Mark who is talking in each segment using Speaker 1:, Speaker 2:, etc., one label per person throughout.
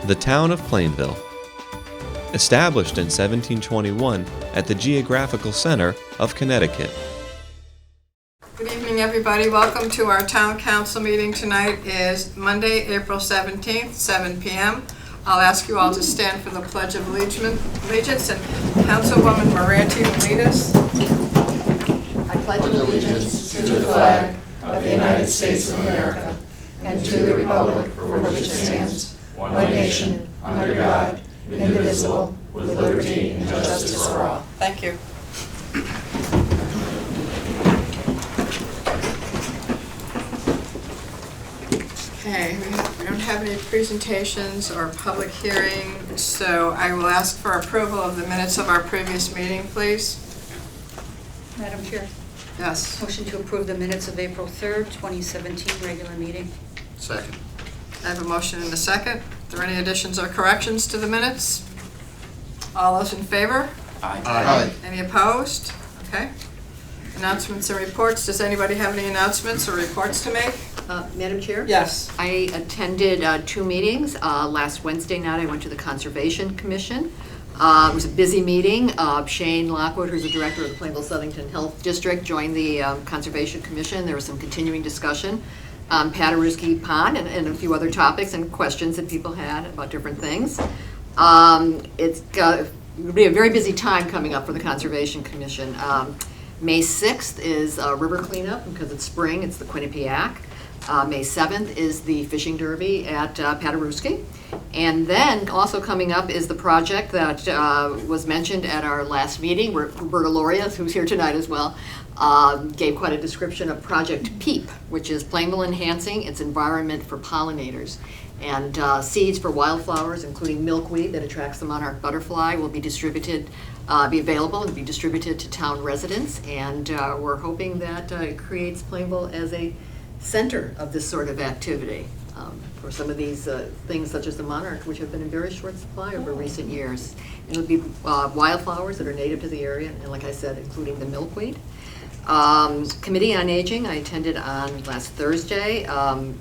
Speaker 1: The town of Plainville. Established in 1721 at the geographical center of Connecticut.
Speaker 2: Good evening, everybody. Welcome to our town council meeting. Tonight is Monday, April 17th, 7 p.m. I'll ask you all to stand for the Pledge of Allegiance, and Councilwoman Moranti will lead us.
Speaker 3: I pledge allegiance to the flag of the United States of America and to the republic for which it stands, one nation, under God, indivisible, with liberty and justice for all.
Speaker 2: Thank you. Okay, we don't have any presentations or public hearing, so I will ask for approval of the minutes of our previous meeting, please.
Speaker 4: Madam Chair,
Speaker 2: Yes.
Speaker 4: motion to approve the minutes of April 3rd, 2017 regular meeting.
Speaker 5: Second.
Speaker 2: I have a motion and a second. Are there any additions or corrections to the minutes? All those in favor?
Speaker 5: Aye.
Speaker 2: Any opposed? Okay. Announcements and reports. Does anybody have any announcements or reports to make?
Speaker 6: Madam Chair?
Speaker 2: Yes.
Speaker 6: I attended 2 meetings. Last Wednesday night, I went to the Conservation Commission. It was a busy meeting. Shane Lockwood, who's the director of the Plainville Southington Health District, joined the Conservation Commission. There was some continuing discussion on Paderewski Pond and a few other topics and questions that people had about different things. It'll be a very busy time coming up for the Conservation Commission. May 6th is river cleanup because it's spring. It's the Quinnipiac. May 7th is the fishing derby at Paderewski. And then also coming up is the project that was mentioned at our last meeting, where Roberta Loria, who's here tonight as well, gave quite a description of Project PEEP, which is Plainville Enhancing its Environment for Pollinators. And seeds for wildflowers, including milkweed that attracts the monarch butterfly, will be distributed, be available and be distributed to town residents. And we're hoping that it creates Plainville as a center of this sort of activity for some of these things such as the monarch, which have been in very short supply over recent years. And it would be wildflowers that are native to the area, and like I said, including the milkweed. Committee on Aging, I attended on last Thursday.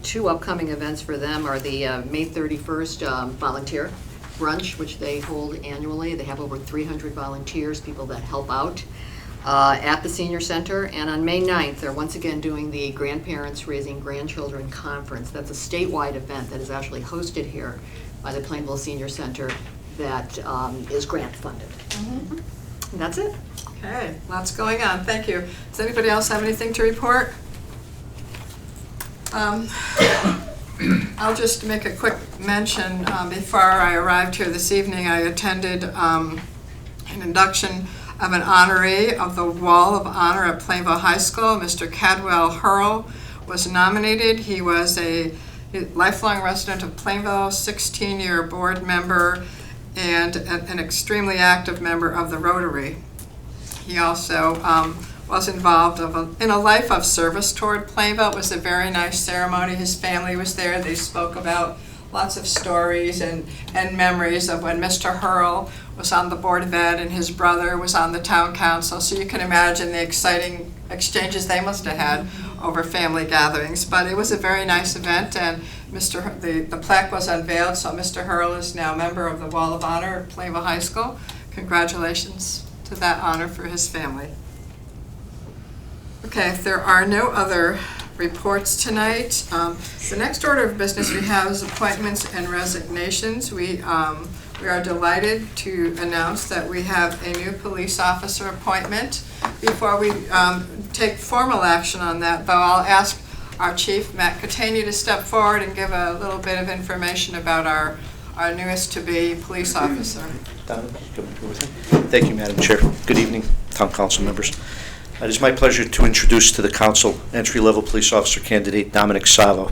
Speaker 6: 2 upcoming events for them are the May 31st volunteer brunch, which they hold annually. They have over 300 volunteers, people that help out at the Senior Center. And on May 9th, they're once again doing the Grandparents Raising Grandchildren Conference. That's a statewide event that is actually hosted here by the Plainville Senior Center that is grant funded. Mm-hmm. And that's it.
Speaker 2: Okay, lots going on. Thank you. Does anybody else have anything to report? I'll just make a quick mention. Before I arrived here this evening, I attended an induction of an honoree of the Wall of Honor at Plainville High School. Mr. Cadwell Hurl was nominated. He was a lifelong resident of Plainville, 16-year board member, and an extremely active member of the Rotary. He also was involved in a life of service toward Plainville. It was a very nice ceremony. His family was there. They spoke about lots of stories and memories of when Mr. Hurl was on the Board of Ed and his brother was on the town council. So you can imagine the exciting exchanges they must have had over family gatherings. But it was a very nice event, and the plaque was unveiled, so Mr. Hurl is now a member of the Wall of Honor at Plainville High School. Congratulations to that honor for his family. Okay, if there are no other reports tonight, the next order of business we have is appointments and resignations. We are delighted to announce that we have a new police officer appointment. Before we take formal action on that, though, I'll ask our chief, Matt Catania, to step forward and give a little bit of information about our newest to-be police officer.
Speaker 5: Thank you, Madam Chair. Good evening, Town Council members. It is my pleasure to introduce to the Council entry-level police officer candidate Dominic Savo.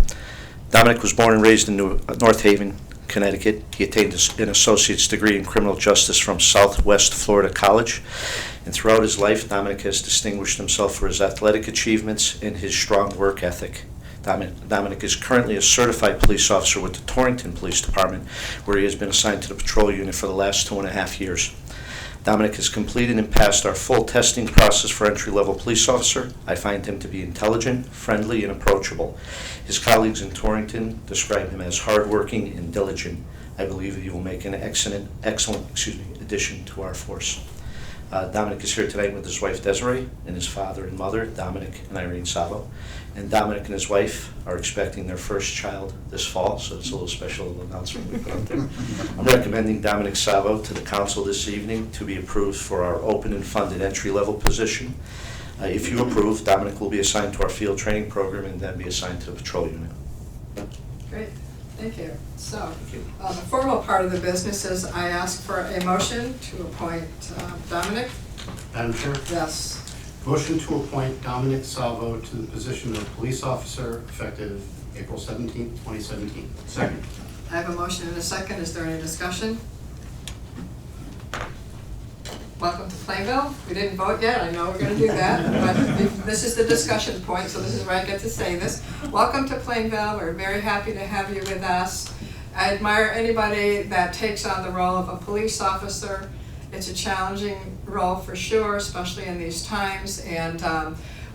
Speaker 5: Dominic was born and raised in North Haven, Connecticut. He attained an associate's degree in criminal justice from Southwest Florida College. And throughout his life, Dominic has distinguished himself for his athletic achievements and his strong work ethic. Dominic is currently a certified police officer with the Torrington Police Department, where he has been assigned to the patrol unit for the last 2.5 years. Dominic has completed and passed our full testing process for entry-level police officer. I find him to be intelligent, friendly, and approachable. His colleagues in Torrington describe him as hardworking and diligent. I believe that you will make an excellent addition to our force. Dominic is here tonight with his wife Desiree and his father and mother, Dominic and Irene Savo. And Dominic and his wife are expecting their first child this fall, so it's a little special announcement we put out there. I'm recommending Dominic Savo to the council this evening to be approved for our open and funded entry-level position. If you approve, Dominic will be assigned to our field training program and then be assigned to the patrol unit.
Speaker 2: Great, thank you. So, the formal part of the business is I ask for a motion to appoint Dominic.
Speaker 7: Madam Chair,
Speaker 2: Yes.
Speaker 7: motion to appoint Dominic Salvo to the position of police officer effective April 17th, 2017. Second.
Speaker 2: I have a motion and a second. Is there any discussion? Welcome to Plainville. We didn't vote yet. I know we're going to do that, but this is the discussion point, so this is where I get to say this. Welcome to Plainville. We're very happy to have you with us. I admire anybody that takes on the role of a police officer. It's a challenging role for sure, especially in these times. And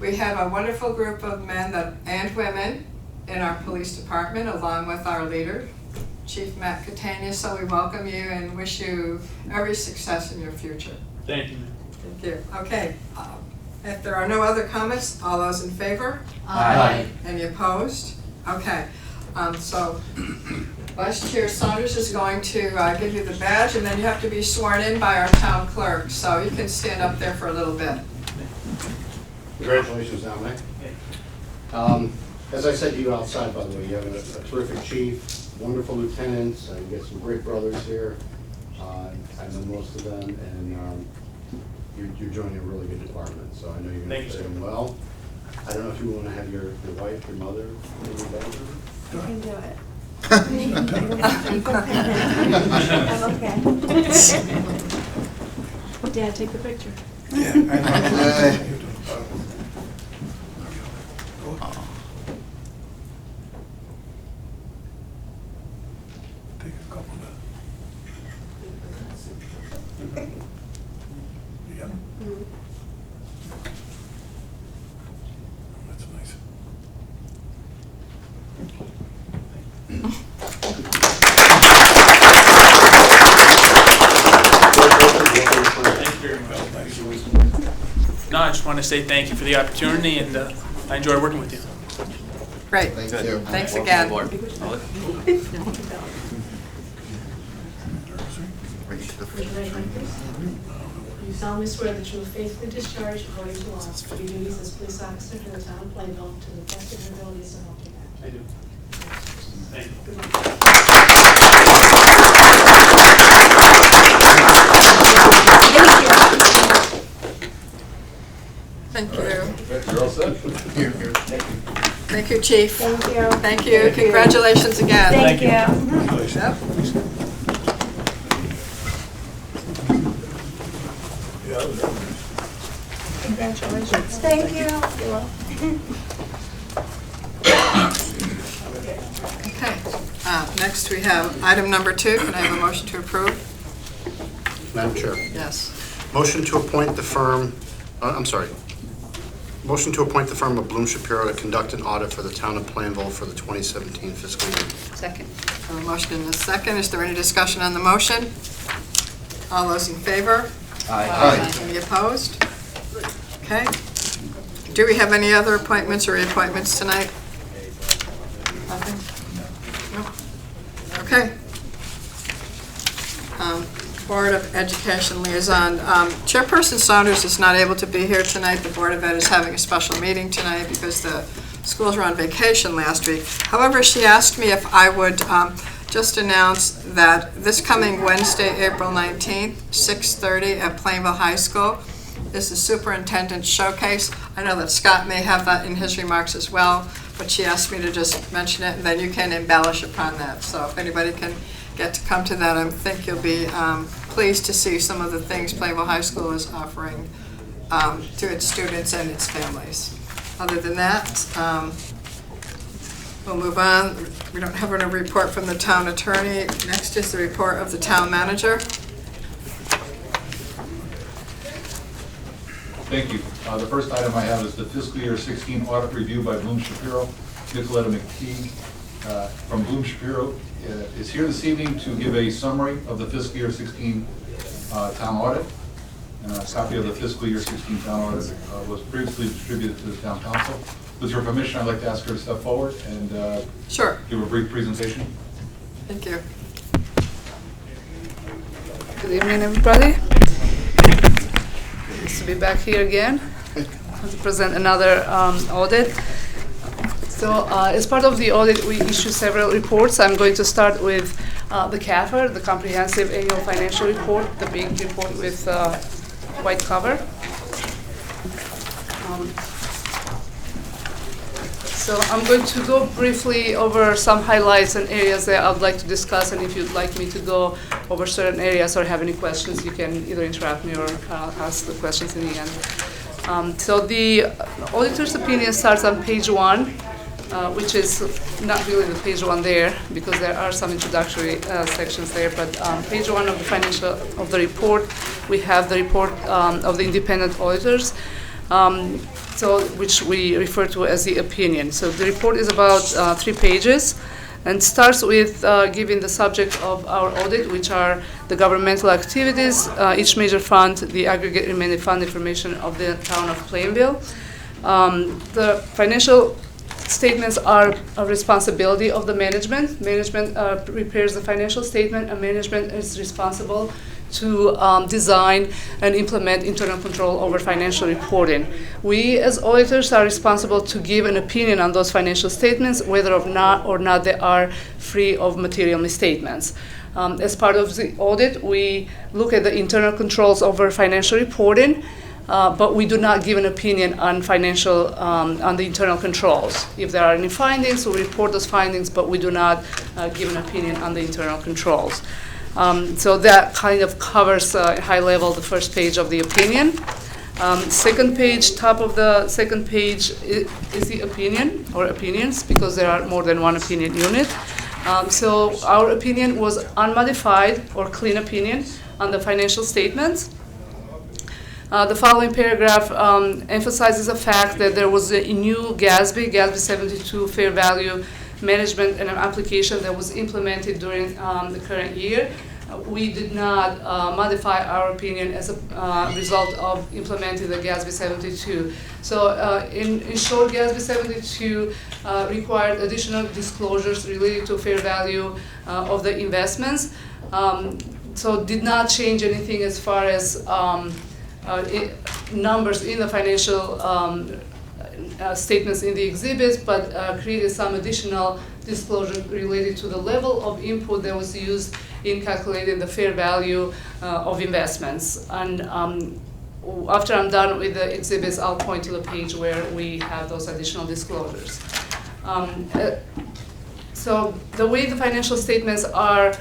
Speaker 2: we have a wonderful group of men and women in our police department, along with our leader, Chief Matt Catania. So we welcome you and wish you every success in your future.
Speaker 8: Thank you.
Speaker 2: Thank you. Okay. If there are no other comments, all those in favor?
Speaker 7: Aye.
Speaker 2: Any opposed? Okay. So Vice Chair Saunders is going to give you the badge, and then you have to be sworn in by our town clerk. So you can stand up there for a little bit.
Speaker 7: Congratulations, Dominic. As I said to you outside, by the way, you have a terrific chief, wonderful lieutenants, and you get some great brothers here. I know most of them, and you're joining a really good department, so I know you're going to fit in well. I don't know if you want to have your wife, your mother, or your daughter?
Speaker 3: You can do it. I'm okay. Dad, take the picture.
Speaker 9: Take a couple of yeah. That's nice.
Speaker 8: Thank you very much. No, I just want to say thank you for the opportunity, and I enjoy working with you.
Speaker 2: Great.
Speaker 9: Thank you.
Speaker 2: Thanks again.
Speaker 10: You solemnly swear that you will faithfully discharge according to law your duties as police officer for the town of Plainville to the best of your abilities, so help you God.
Speaker 8: I do. Thank you.
Speaker 10: Good luck.
Speaker 2: Thank you.
Speaker 9: You're all set? Here.
Speaker 2: Thank you, Chief.
Speaker 3: Thank you.
Speaker 2: Thank you. Congratulations again.
Speaker 3: Thank you.
Speaker 2: Yep.
Speaker 3: Congratulations. Thank you. You're welcome.
Speaker 2: Okay. Next, we have item number 2. Can I have a motion to approve?
Speaker 7: Madam Chair,
Speaker 2: Yes.
Speaker 7: motion to appoint the firm, motion to appoint the firm of Bloom Shapiro to conduct an audit for the town of Plainville for the 2017 fiscal year.
Speaker 4: Second.
Speaker 2: A motion and a second. Is there any discussion on the motion? All those in favor?
Speaker 9: Aye.
Speaker 2: Any opposed? Okay. Do we have any other appointments or reappointments tonight? Nothing? No? Okay. Board of Education Liaison. Chairperson Saunders is not able to be here tonight. The Board of Ed is having a special meeting tonight because the schools were on vacation last week. However, she asked me if I would just announce that this coming Wednesday, April 19th, 6:30 at Plainville High School is the Superintendent Showcase. I know that Scott may have that in his remarks as well, but she asked me to just mention it, and then you can embellish upon that. So if anybody can get to come to that, I think you'll be pleased to see some of the things Plainville High School is offering to its students and its families. Other than that, we'll move on. We don't have a report from the town attorney. Next is the report of the town manager.
Speaker 9: Thank you. The first item I have is the fiscal year 16 audit review by Bloom Shapiro, Nicoletta McTeague, from Bloom Shapiro is here this evening to give a summary of the fiscal year 16 town audit. And a copy of the fiscal year 16 town audit was previously distributed to the town council. With your permission, I'd like to ask her to step forward and
Speaker 2: Sure.
Speaker 9: give a brief presentation.
Speaker 2: Thank you.
Speaker 3: Good evening, everybody. Nice to be back here again to present another audit. So as part of the audit, we issue several reports. I'm going to start with the CAFR, the Comprehensive Annual Financial Report, the big report with white cover. So I'm going to go briefly over some highlights and areas that I would like to discuss, and if you'd like me to go over certain areas or have any questions, you can either interrupt me or ask the questions in the end. So the auditor's opinion starts on page 1, which is not really the page 1 there, because there are some introductory sections there, but page 1 of the report, we have the report of the independent auditors. Which we refer to as the opinion. So the report is about 3 pages and starts with giving the subject of our audit, which are the governmental activities, each major fund, the aggregate remaining fund information of the town of Plainville. The financial statements are a responsibility of the management. Management prepares the financial statement, and management is responsible to design and implement internal control over financial reporting. We as auditors are responsible to give an opinion on those financial statements, whether or not they are free of material misstatements. As part of the audit, we look at the internal controls over financial reporting, but we do not give an opinion on on the internal controls. If there are any findings, we report those findings, but we do not give an opinion on the internal controls. So that kind of covers high level the first page of the opinion. Second page, top of the second page is the opinion or opinions, because there are more than one opinion unit. So our opinion was unmodified or clean opinion on the financial statements. The following paragraph emphasizes the fact that there was a new GASB 72 fair value management and an application that was implemented during the current year. We did not modify our opinion as a result of implementing the GASB 72. So in short, GASB 72 required additional disclosures related to fair value of the investments. So did not change anything as far as numbers in the financial statements in the exhibits, but created some additional disclosure related to the level of input that was used in calculating the fair value of investments. And after I'm done with the exhibits, I'll point to the page where we have those additional disclosures. So the way the financial statements are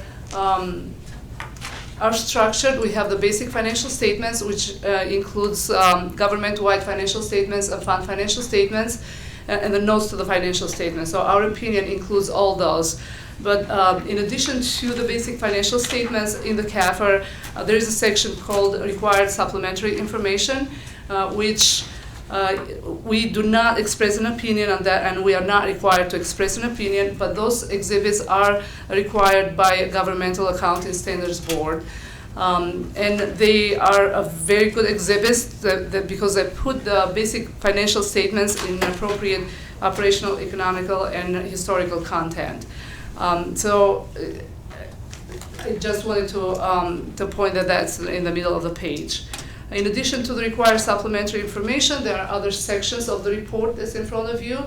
Speaker 3: structured, we have the basic financial statements, which includes government-wide financial statements and fund financial statements, and the notes to the financial statements. So our opinion includes all those. But in addition to the basic financial statements in the CAFR, there is a section called Required Supplementary Information, which we do not express an opinion on that, and we are not required to express an opinion, but those exhibits are required by a governmental accounting standards board. And they are a very good exhibits because they put the basic financial statements in appropriate operational, economical, and historical content. So I just wanted to point that that's in the middle of the page. In addition to the required supplementary information, there are other sections of the report that's in front of you.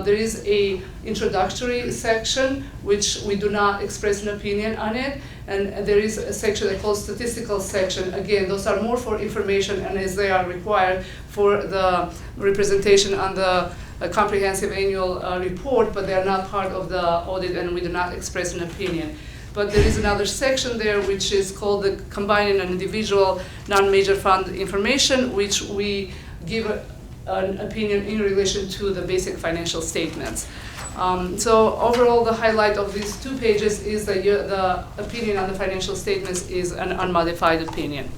Speaker 3: There is a introductory section, which we do not express an opinion on it, and there is a section that calls statistical section. Again, those are more for information, and as they are required for the representation on the comprehensive annual report, but they are not part of the audit, and we do not express an opinion. But there is another section there which is called the combining an individual non-major fund information, which we give an opinion in relation to the basic financial statements. So overall, the highlight of these 2 pages is that the opinion on the financial statements is an unmodified opinion.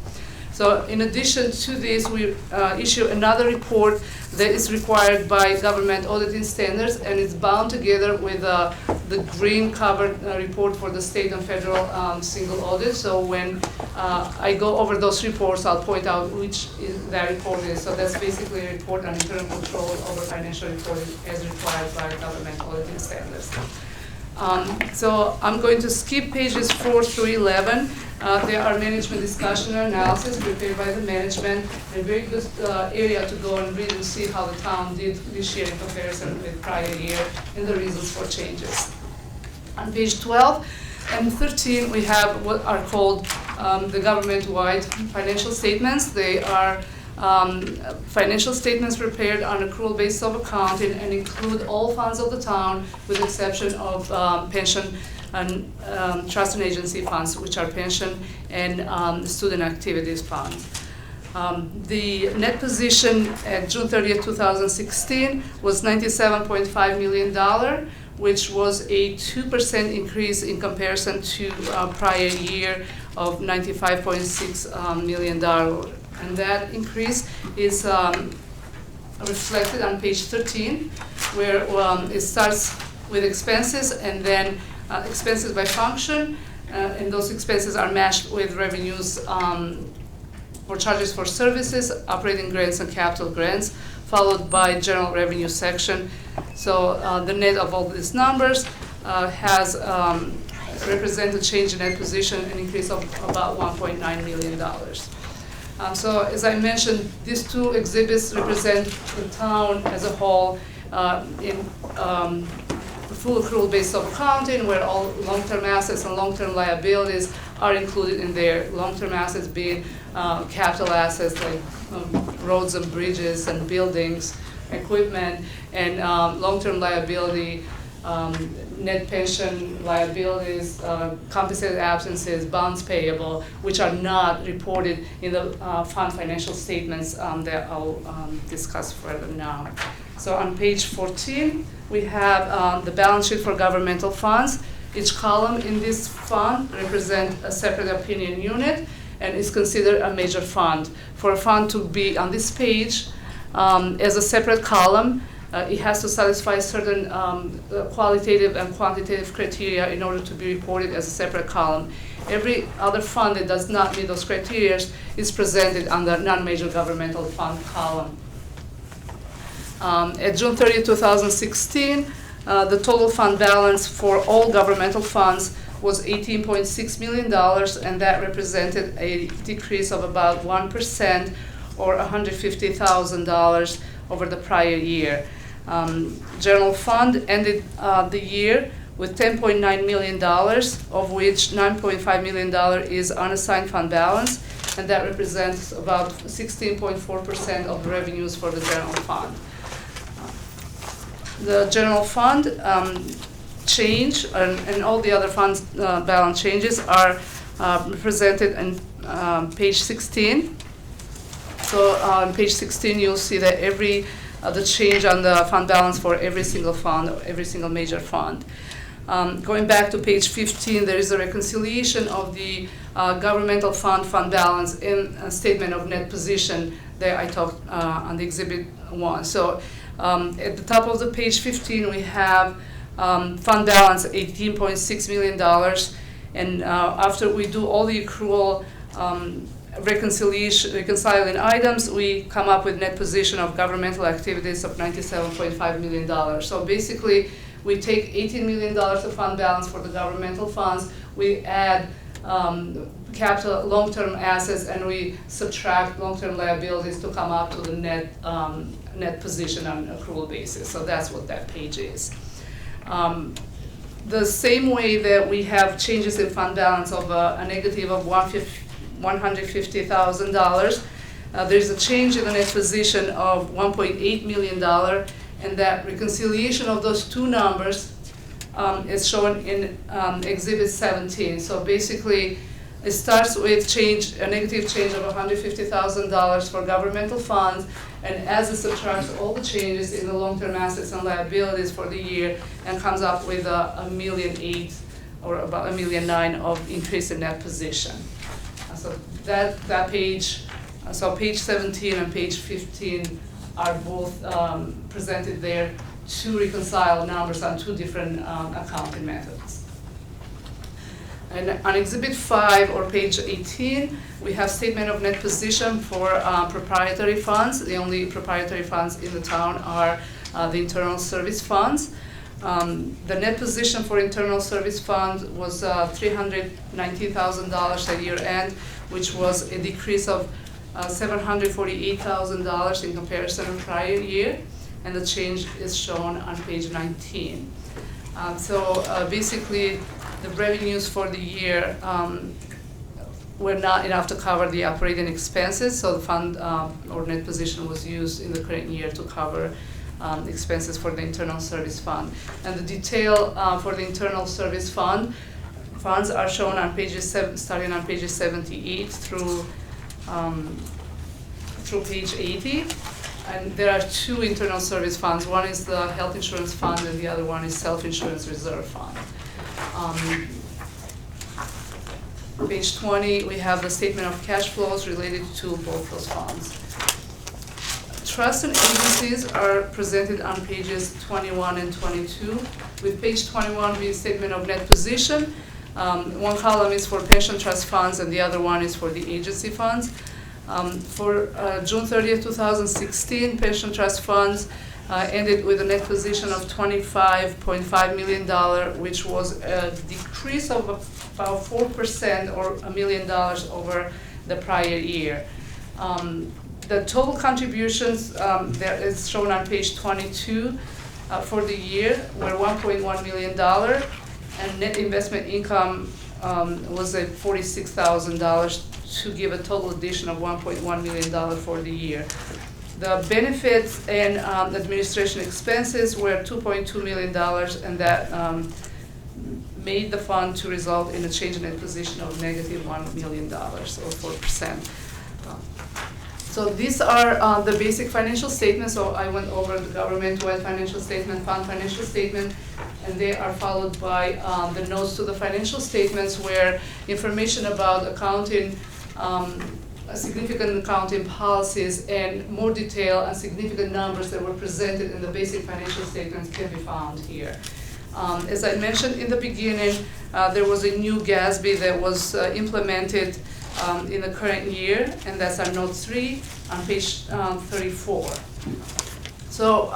Speaker 3: So in addition to this, we issue another report that is required by government auditing standards, and it's bound together with a the green covered report for the state and federal single audit. So when I go over those reports, I'll point out which that report is. So that's basically a report on internal control over financial reporting as required by government auditing standards. So I'm going to skip pages 4 through 11. There are management discussion and analysis prepared by the management. A very good area to go and read and see how the town did this year in comparison with prior year and the reasons for changes. On page 12 and 13, we have what are called the government-wide financial statements. They are financial statements prepared on accrual basis of accounting and include all funds of the town with the exception of pension and trust and agency funds, which are pension and student activities funds. The net position at June 30th, 2016 was $97.5 million, which was a 2% increase in comparison to prior year of $95.6 million. And that increase is reflected on page 13, where it starts with expenses and then expenses by function, and those expenses are matched with revenues or charges for services, operating grants and capital grants, followed by general revenue section. So the net of all these numbers has represented change in net position, an increase of about $1.9 million. So as I mentioned, these two exhibits represent the town as a whole in full accrual basis of accounting, where all long-term assets and long-term liabilities are included in there. Long-term assets being capital assets like roads and bridges and buildings, equipment, and long-term liability, net pension liabilities, compensated absences, bonds payable, which are not reported in the fund financial statements that I'll discuss further now. So on page 14, we have the balance sheet for governmental funds. Each column in this fund represents a separate opinion unit and is considered a major fund. For a fund to be on this page as a separate column, it has to satisfy certain qualitative and quantitative criteria in order to be reported as a separate column. Every other fund that does not meet those criteria is presented on the non-major governmental fund column. At June 30, 2016, the total fund balance for all governmental funds was $18.6 million, and that represented a decrease of about 1% or $150,000 over the prior year. General fund ended the year with $10.9 million, of which $9.5 million is unassigned fund balance, and that represents about 16.4% of the revenues for the general fund. The general fund change and all the other funds balance changes are presented in page 16. So on page 16, you'll see that the change on the fund balance for every single fund, every single major fund. Going back to page 15, there is a reconciliation of the governmental fund balance in a statement of net position that I talked on the exhibit 1. So at the top of the page 15, we have fund balance $18.6 million, and after we do all the accrual reconciling items, we come up with net position of governmental activities of $97.5 million. So basically, we take $18 million of fund balance for the governmental funds, we add capital long-term assets, and we subtract long-term liabilities to come up to the net position on an accrual basis. So that's what that page is. The same way that we have changes in fund balance of a negative of $150,000, there's a change in the net position of $1.8 million, and that reconciliation of those two numbers is shown in Exhibit 17. So basically, it starts with a negative change of $150,000 for governmental funds, and as it subtracts all the changes in the long-term assets and liabilities for the year, and comes up with $1.8 million or about $1.9 million of increase in net position. So that page, so page 17 and page 15 are both presented there to reconcile numbers on two different accounting methods. And on Exhibit 5 or page 18, we have statement of net position for proprietary funds. The only proprietary funds in the town are the internal service funds. The net position for internal service fund was $319,000 at year end, which was a decrease of $748,000 in comparison to prior year, and the change is shown on page 19. Basically, the revenues for the year were not enough to cover the operating expenses, so the fund or net position was used in the current year to cover expenses for the internal service fund. And the detail for the internal service funds are shown on starting on pages 78 through page 80. And there are two internal service funds. One is the health insurance fund, and the other one is self-insurance reserve fund. Page 20, we have the statement of cash flows related to both those funds. Trusts and agencies are presented on pages 21 and 22, with page 21 being statement of net position. One column is for pension trust funds, and the other one is for the agency funds. For June 30th, 2016, pension trust funds ended with a net position of $25.5 million, which was a decrease of about 4% or $1 million over the prior year. The total contributions that is shown on page 22 for the year were $1.1 million, and net investment income was at $46,000 to give a total addition of $1.1 million for the year. The benefits and administration expenses were $2.2 million, and that made the fund to result in a change in net position of negative $1 million, or 4%. So these are the basic financial statements. So I went over the government-wide financial statement, fund financial statement, and they are followed by the notes to the financial statements, where information about accounting, significant accounting policies, and more detail and significant numbers that were presented in the basic financial statements can be found here. As I mentioned in the beginning, there was a new GASB that was implemented in the current year, and that's on note 3 on page 34. So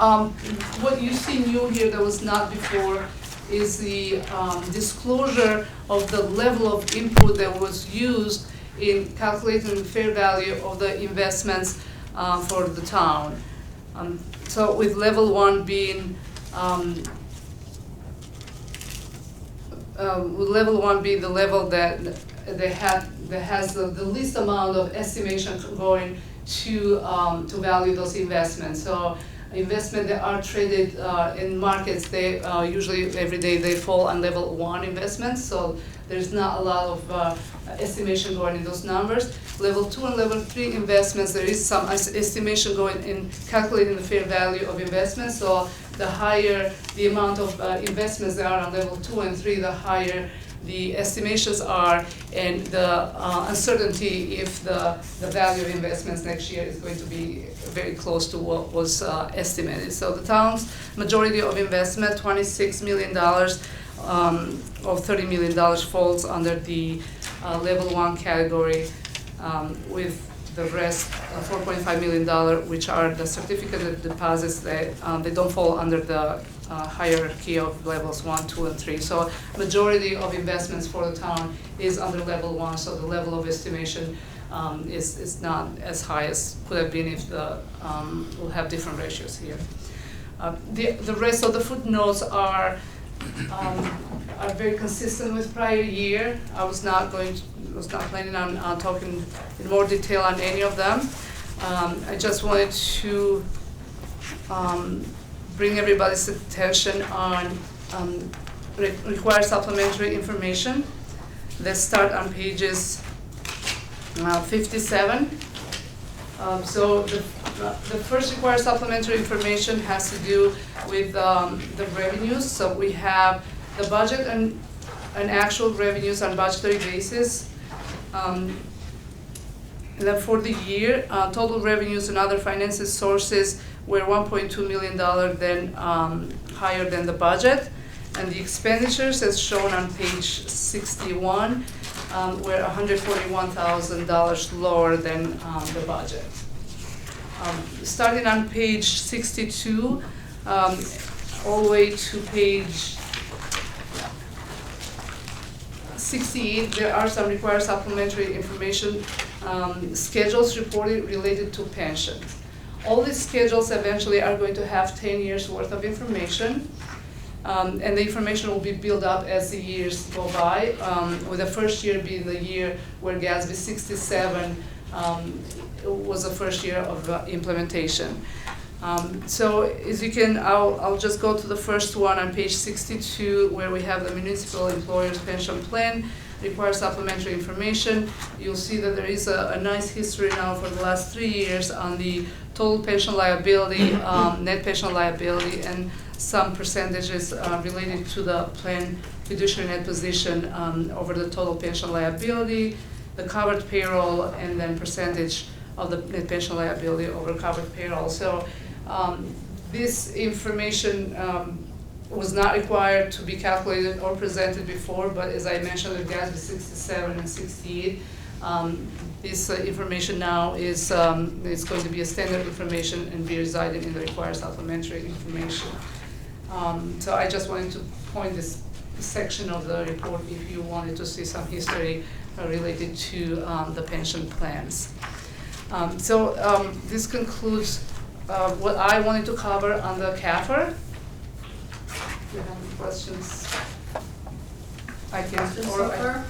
Speaker 3: what you see new here that was not before is the disclosure of the level of input that was used in calculating the fair value of the investments for the town. So with level 1 being the level that has the least amount of estimation going to value those investments. So investments that are traded in markets, they usually every day they fall on level 1 investments. So there's not a lot of estimation going in those numbers. Level 2 and level 3 investments, there is some estimation going in calculating the fair value of investments. So the higher the amount of investments that are on level 2 and 3, the higher the estimations are, and the uncertainty if the value of investments next year is going to be very close to what was estimated. So the town's majority of investment, $26 million of $30 million, falls under the level 1 category, with the rest, $4.5 million, which are the certificate of deposits that they don't fall under the hierarchy of levels 1, 2, and 3. So majority of investments for the town is under level 1, so the level of estimation is not as high as could have been if we'll have different ratios here. The rest of the footnotes are very consistent with prior year. I was not planning on talking in more detail on any of them. I just wanted to bring everybody's attention on required supplementary information. Let's start on pages 57. So the first required supplementary information has to do with the revenues. So we have the budget and actual revenues on budgetary basis. And then for the year, total revenues and other finances sources were $1.2 million higher than the budget. And the expenditures, as shown on page 61, were $141,000 lower than the budget. Starting on page 62, all the way to page 68, there are some required supplementary information schedules reported related to pension. All these schedules eventually are going to have 10 years worth of information. And the information will be built up as the years go by, with the first year being the year where GASB 67 was the first year of implementation. So as you can, I'll just go to the first one on page 62, where we have the municipal employers pension plan, require supplementary information. You'll see that there is a nice history now for the last 3 years on the total pension liability, net pension liability, and some percentages related to the plan fiduciary net position over the total pension liability, the covered payroll, and then percentage of the net pension liability over covered payroll. So this information was not required to be calculated or presented before, but as I mentioned with GASB 67 and 68, this information now is going to be a standard information and be residing in the required supplementary information. So I just wanted to point this section of the report if you wanted to see some history related to the pension plans. This concludes what I wanted to cover on the CAFR. If you have any questions, I can.
Speaker 2: So far?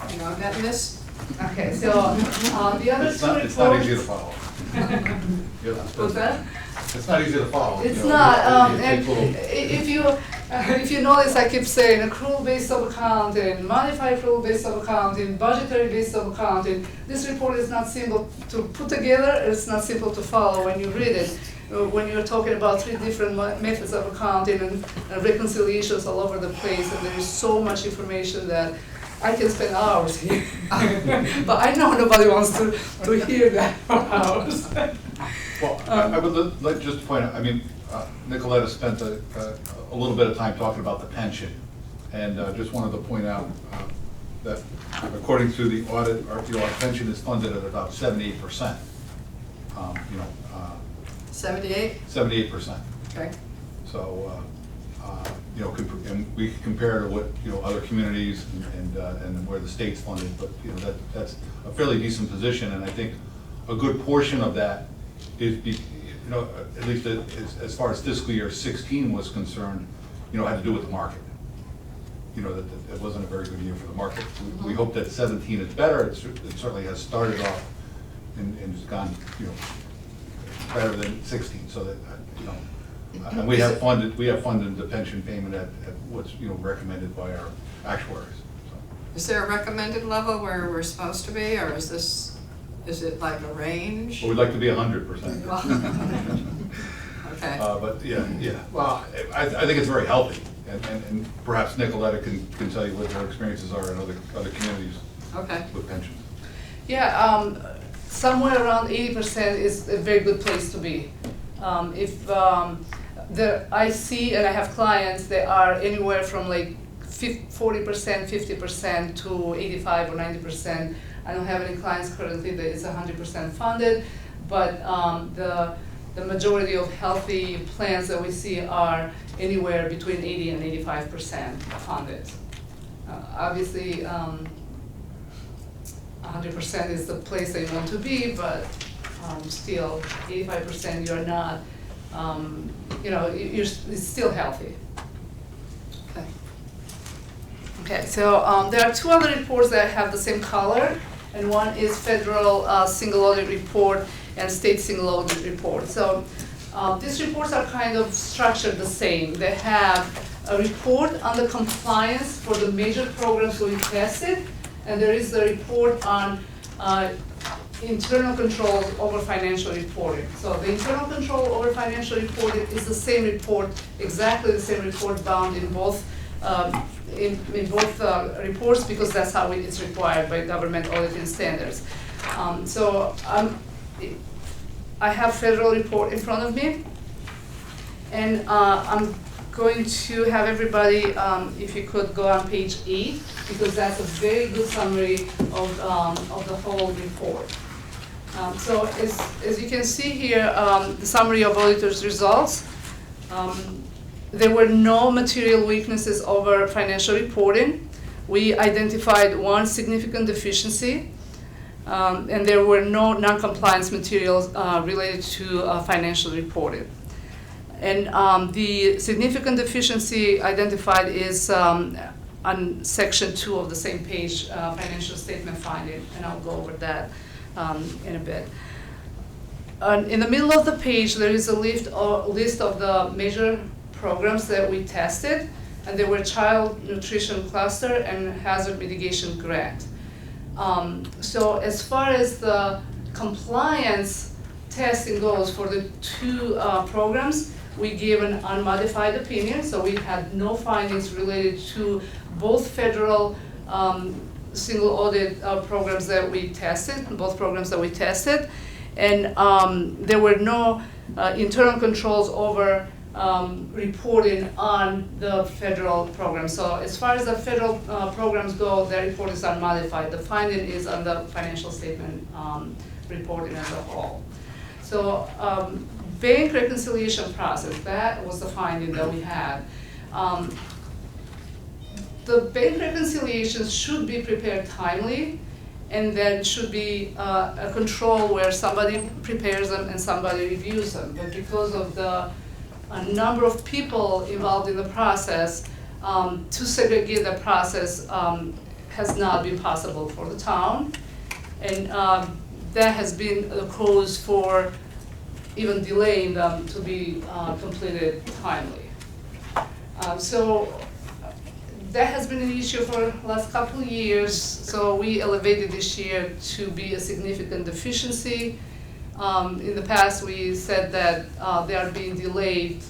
Speaker 2: You know, that miss?
Speaker 3: Okay, so the other two reports.
Speaker 9: It's not easy to follow.
Speaker 3: What's that?
Speaker 9: It's not easy to follow.
Speaker 3: It's
Speaker 9: you know,
Speaker 3: not,
Speaker 9: it
Speaker 3: and
Speaker 9: takes a little-
Speaker 3: if you notice, I keep saying accrual based of accounting, modified accrual based of accounting, budgetary based of accounting. This report is not simple to put together, it's not simple to follow when you read it. When you're talking about 3 different methods of accounting and reconciliations all over the place, and there is so much information that I can spend hours here. But I know nobody wants to hear that for hours.
Speaker 9: Well, I would like just to point out, I mean, Nicoletta spent a little bit of time talking about the pension, and just wanted to point out that according to the audit, our pension is funded at about 78%.
Speaker 2: 78?
Speaker 9: 78%.
Speaker 2: Okay.
Speaker 9: So, and we can compare to what, other communities and where the state's funded, but, that's a fairly decent position, and I think a good portion of that is, at least as far as fiscal year 16 was concerned, had to do with the market. That it wasn't a very good year for the market. We hope that 17 is better. It certainly has started off and has gone, better than 16. So that, and we have funded the pension payment at what's, recommended by our actuaries. So.
Speaker 2: Is there a recommended level where we're supposed to be, or is it like a range?
Speaker 9: Well, we'd like to be 100%.
Speaker 2: Okay.
Speaker 9: But yeah. Well, I think it's very healthy, and perhaps Nicoletta can tell you what her experiences are in other communities.
Speaker 2: Okay.
Speaker 9: With pensions.
Speaker 3: Yeah, somewhere around 80% is a very good place to be. I see and I have clients that are anywhere from like 40%, 50% to 85 or 90%. I don't have any clients currently that is 100% funded, but the majority of healthy plans that we see are anywhere between 80 and 85% funded. Obviously, 100% is the place that you want to be, but still 85% you're not, it's still healthy. Okay, so there are 2 other reports that have the same color, and one is federal single audit report and state single audit report. So these reports are kind of structured the same. They have a report on the compliance for the major programs we tested, and there is a report on internal controls over financial reporting. So the internal control over financial reporting is the same report, exactly the same report bound in both reports, because that's how it's required by government auditing standards. I have federal report in front of me, and I'm going to have everybody, if you could go on page 8, because that's a very good summary of the whole report. So as you can see here, the summary of auditors' results, there were no material weaknesses over financial reporting. We identified one significant deficiency, and there were no non-compliance materials related to financial reporting. And the significant deficiency identified is on section 2 of the same page, financial statement finding, and I'll go over that in a bit. In the middle of the page, there is a list of the major programs that we tested, and they were Child Nutrition Cluster and Hazard Mitigation Grant. So as far as the compliance testing goes for the 2 programs, we gave an unmodified opinion, so we had no findings related to both federal single audit programs that we tested, both programs that we tested, and there were no internal controls over reporting on the federal program. So as far as the federal programs go, their report is unmodified. The finding is on the financial statement reporting as a whole. So bank reconciliation process, that was the finding that we had. The bank reconciliations should be prepared timely, and then should be a control where somebody prepares them and somebody reviews them. But because of the number of people involved in the process, to segregate the process has not been possible for the town. And that has been the cause for even delaying them to be completed timely. So that has been an issue for the last couple of years, so we elevated this year to be a significant deficiency. In the past, we said that they are being delayed.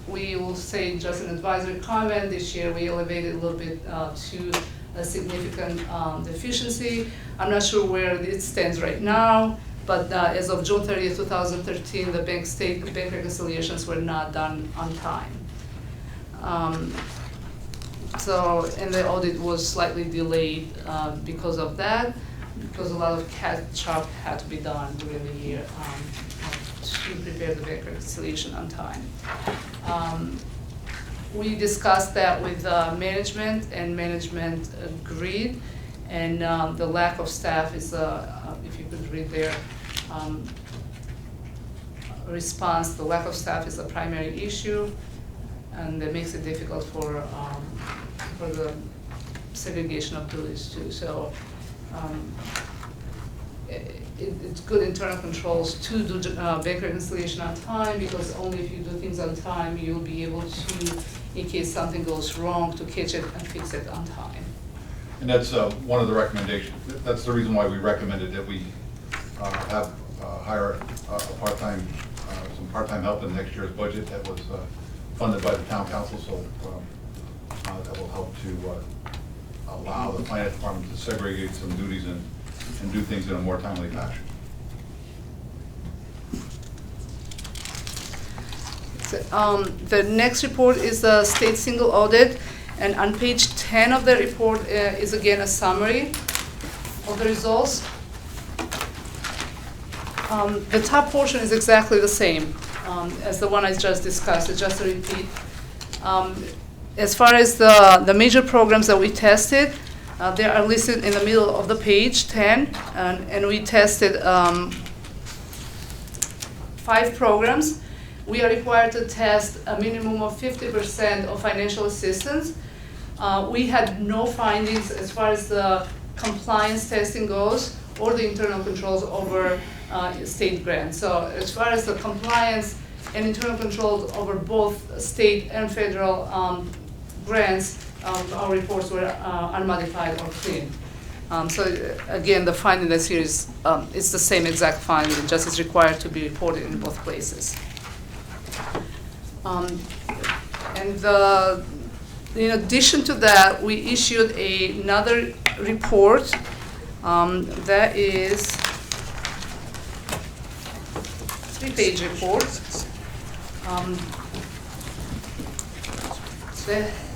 Speaker 3: We will say just an advisory comment. This year, we elevated a little bit to a significant deficiency. I'm not sure where it stands right now, but as of June 30th, 2013, the bank reconciliations were not done on time. And the audit was slightly delayed because of that, because a lot of catch-up had to be done during the year to prepare the bank reconciliation on time. We discussed that with management, and management agreed, and the lack of staff is, if you could read their response, the lack of staff is a primary issue, and that makes it difficult for the segregation of duties too. So it's good internal controls to do bank reconciliation on time, because only if you do things on time, you'll be able to, in case something goes wrong, to catch it and fix it on time.
Speaker 9: And that's one of the recommendations. That's the reason why we recommended that we have hire some part-time help in next year's budget. That was funded by the town council, so that will help to allow the finance department to segregate some duties and do things in a more timely fashion.
Speaker 3: The next report is the state single audit, and on page 10 of the report is again a summary of the results. The top portion is exactly the same as the one I just discussed. It's just a repeat. As far as the major programs that we tested, they are listed in the middle of the page, 10, and we tested 5 programs. We are required to test a minimum of 50% of financial assistance. We had no findings as far as the compliance testing goes, or the internal controls over state grants. So as far as the compliance and internal controls over both state and federal grants, our reports were unmodified or clean. So again, the finding that's here is it's the same exact finding, it just is required to be reported in both places. In addition to that, we issued another report that is 3-page report.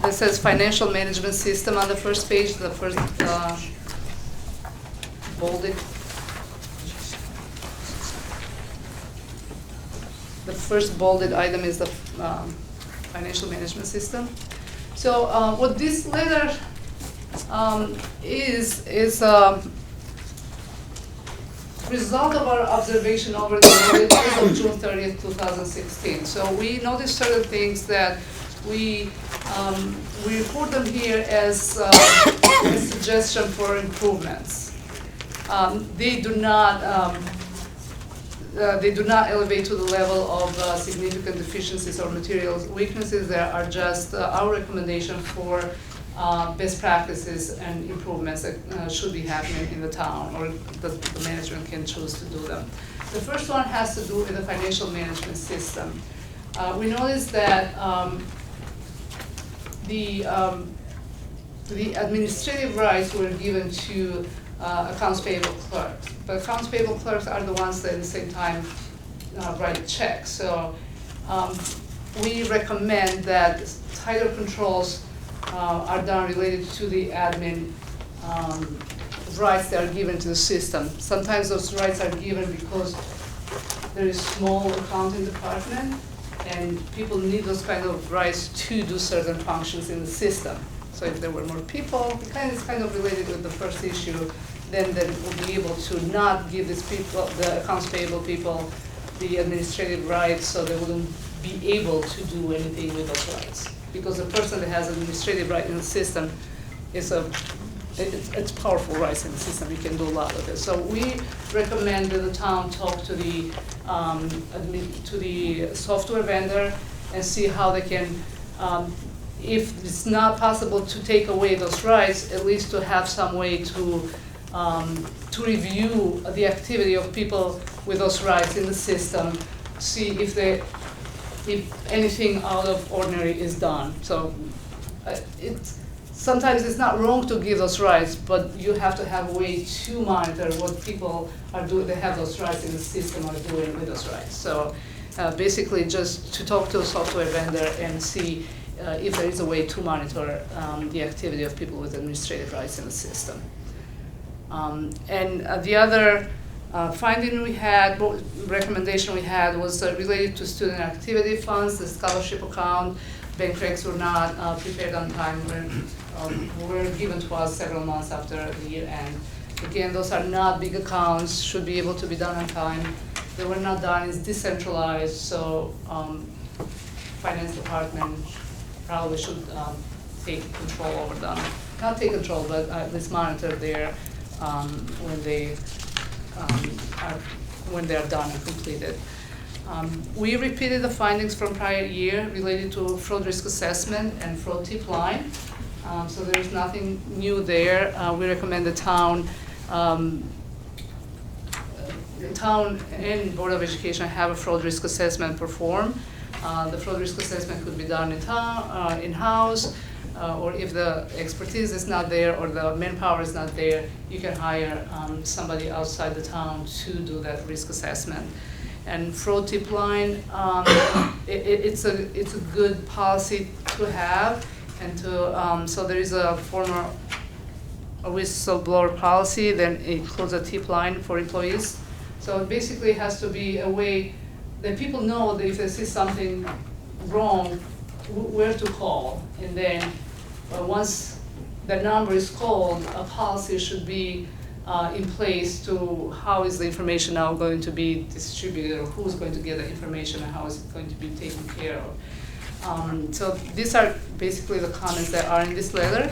Speaker 3: That says financial management system on the first page, the first bolded. The first bolded item is the financial management system. So what this letter is result of our observation over the audit as of June 30th, 2016. So we noticed certain things that we report them here as a suggestion for improvements. They do not elevate to the level of significant deficiencies or material weaknesses. They are just our recommendation for best practices and improvements that should be happening in the town, or the management can choose to do them. The first one has to do with the financial management system. We noticed that the administrative rights were given to accounts payable clerks. But accounts payable clerks are the ones that at the same time write checks. So we recommend that tighter controls are done related to the admin rights that are given to the system. Sometimes those rights are given because there is small accounting department and people need those kind of rights to do certain functions in the system. So if there were more people, it's kind of related with the first issue, then we'll be able to not give these people, the accounts payable people, the administrative rights, so they wouldn't be able to do anything with those rights. Because the person that has administrative right in the system is it's powerful rights in the system. You can do a lot with it. So we recommend that the town talk to the software vendor and see how they can, if it's not possible to take away those rights, at least to have some way to review the activity of people with those rights in the system, see if anything out of ordinary is done. So sometimes it's not wrong to give those rights, but you have to have a way to monitor what people are doing. They have those rights in the system are doing with those rights. So basically just to talk to a software vendor and see if there is a way to monitor the activity of people with administrative rights in the system. And the other finding we had, recommendation we had was related to student activity funds, the scholarship account. Bank recs were not prepared on time, were given to us several months after the year end. Again, those are not big accounts, should be able to be done on time. They were not done, it's decentralized, so finance department probably should take control over them. Not take control, but at least monitor their when they are done and completed. We repeated the findings from prior year related to fraud risk assessment and fraud tip line. So there is nothing new there. We recommend the town and Board of Education have a fraud risk assessment performed. The fraud risk assessment could be done in-house, or if the expertise is not there or the manpower is not there, you can hire somebody outside the town to do that risk assessment. And fraud tip line, it's a good policy to have, and to so there is a former whistleblower policy that includes a tip line for employees. So it basically has to be a way that people know that if they see something wrong, where to call, and then once the number is called, a policy should be in place to how is the information now going to be distributed, or who's going to get the information and how is it going to be taken care of. So these are basically the comments that are in this letter.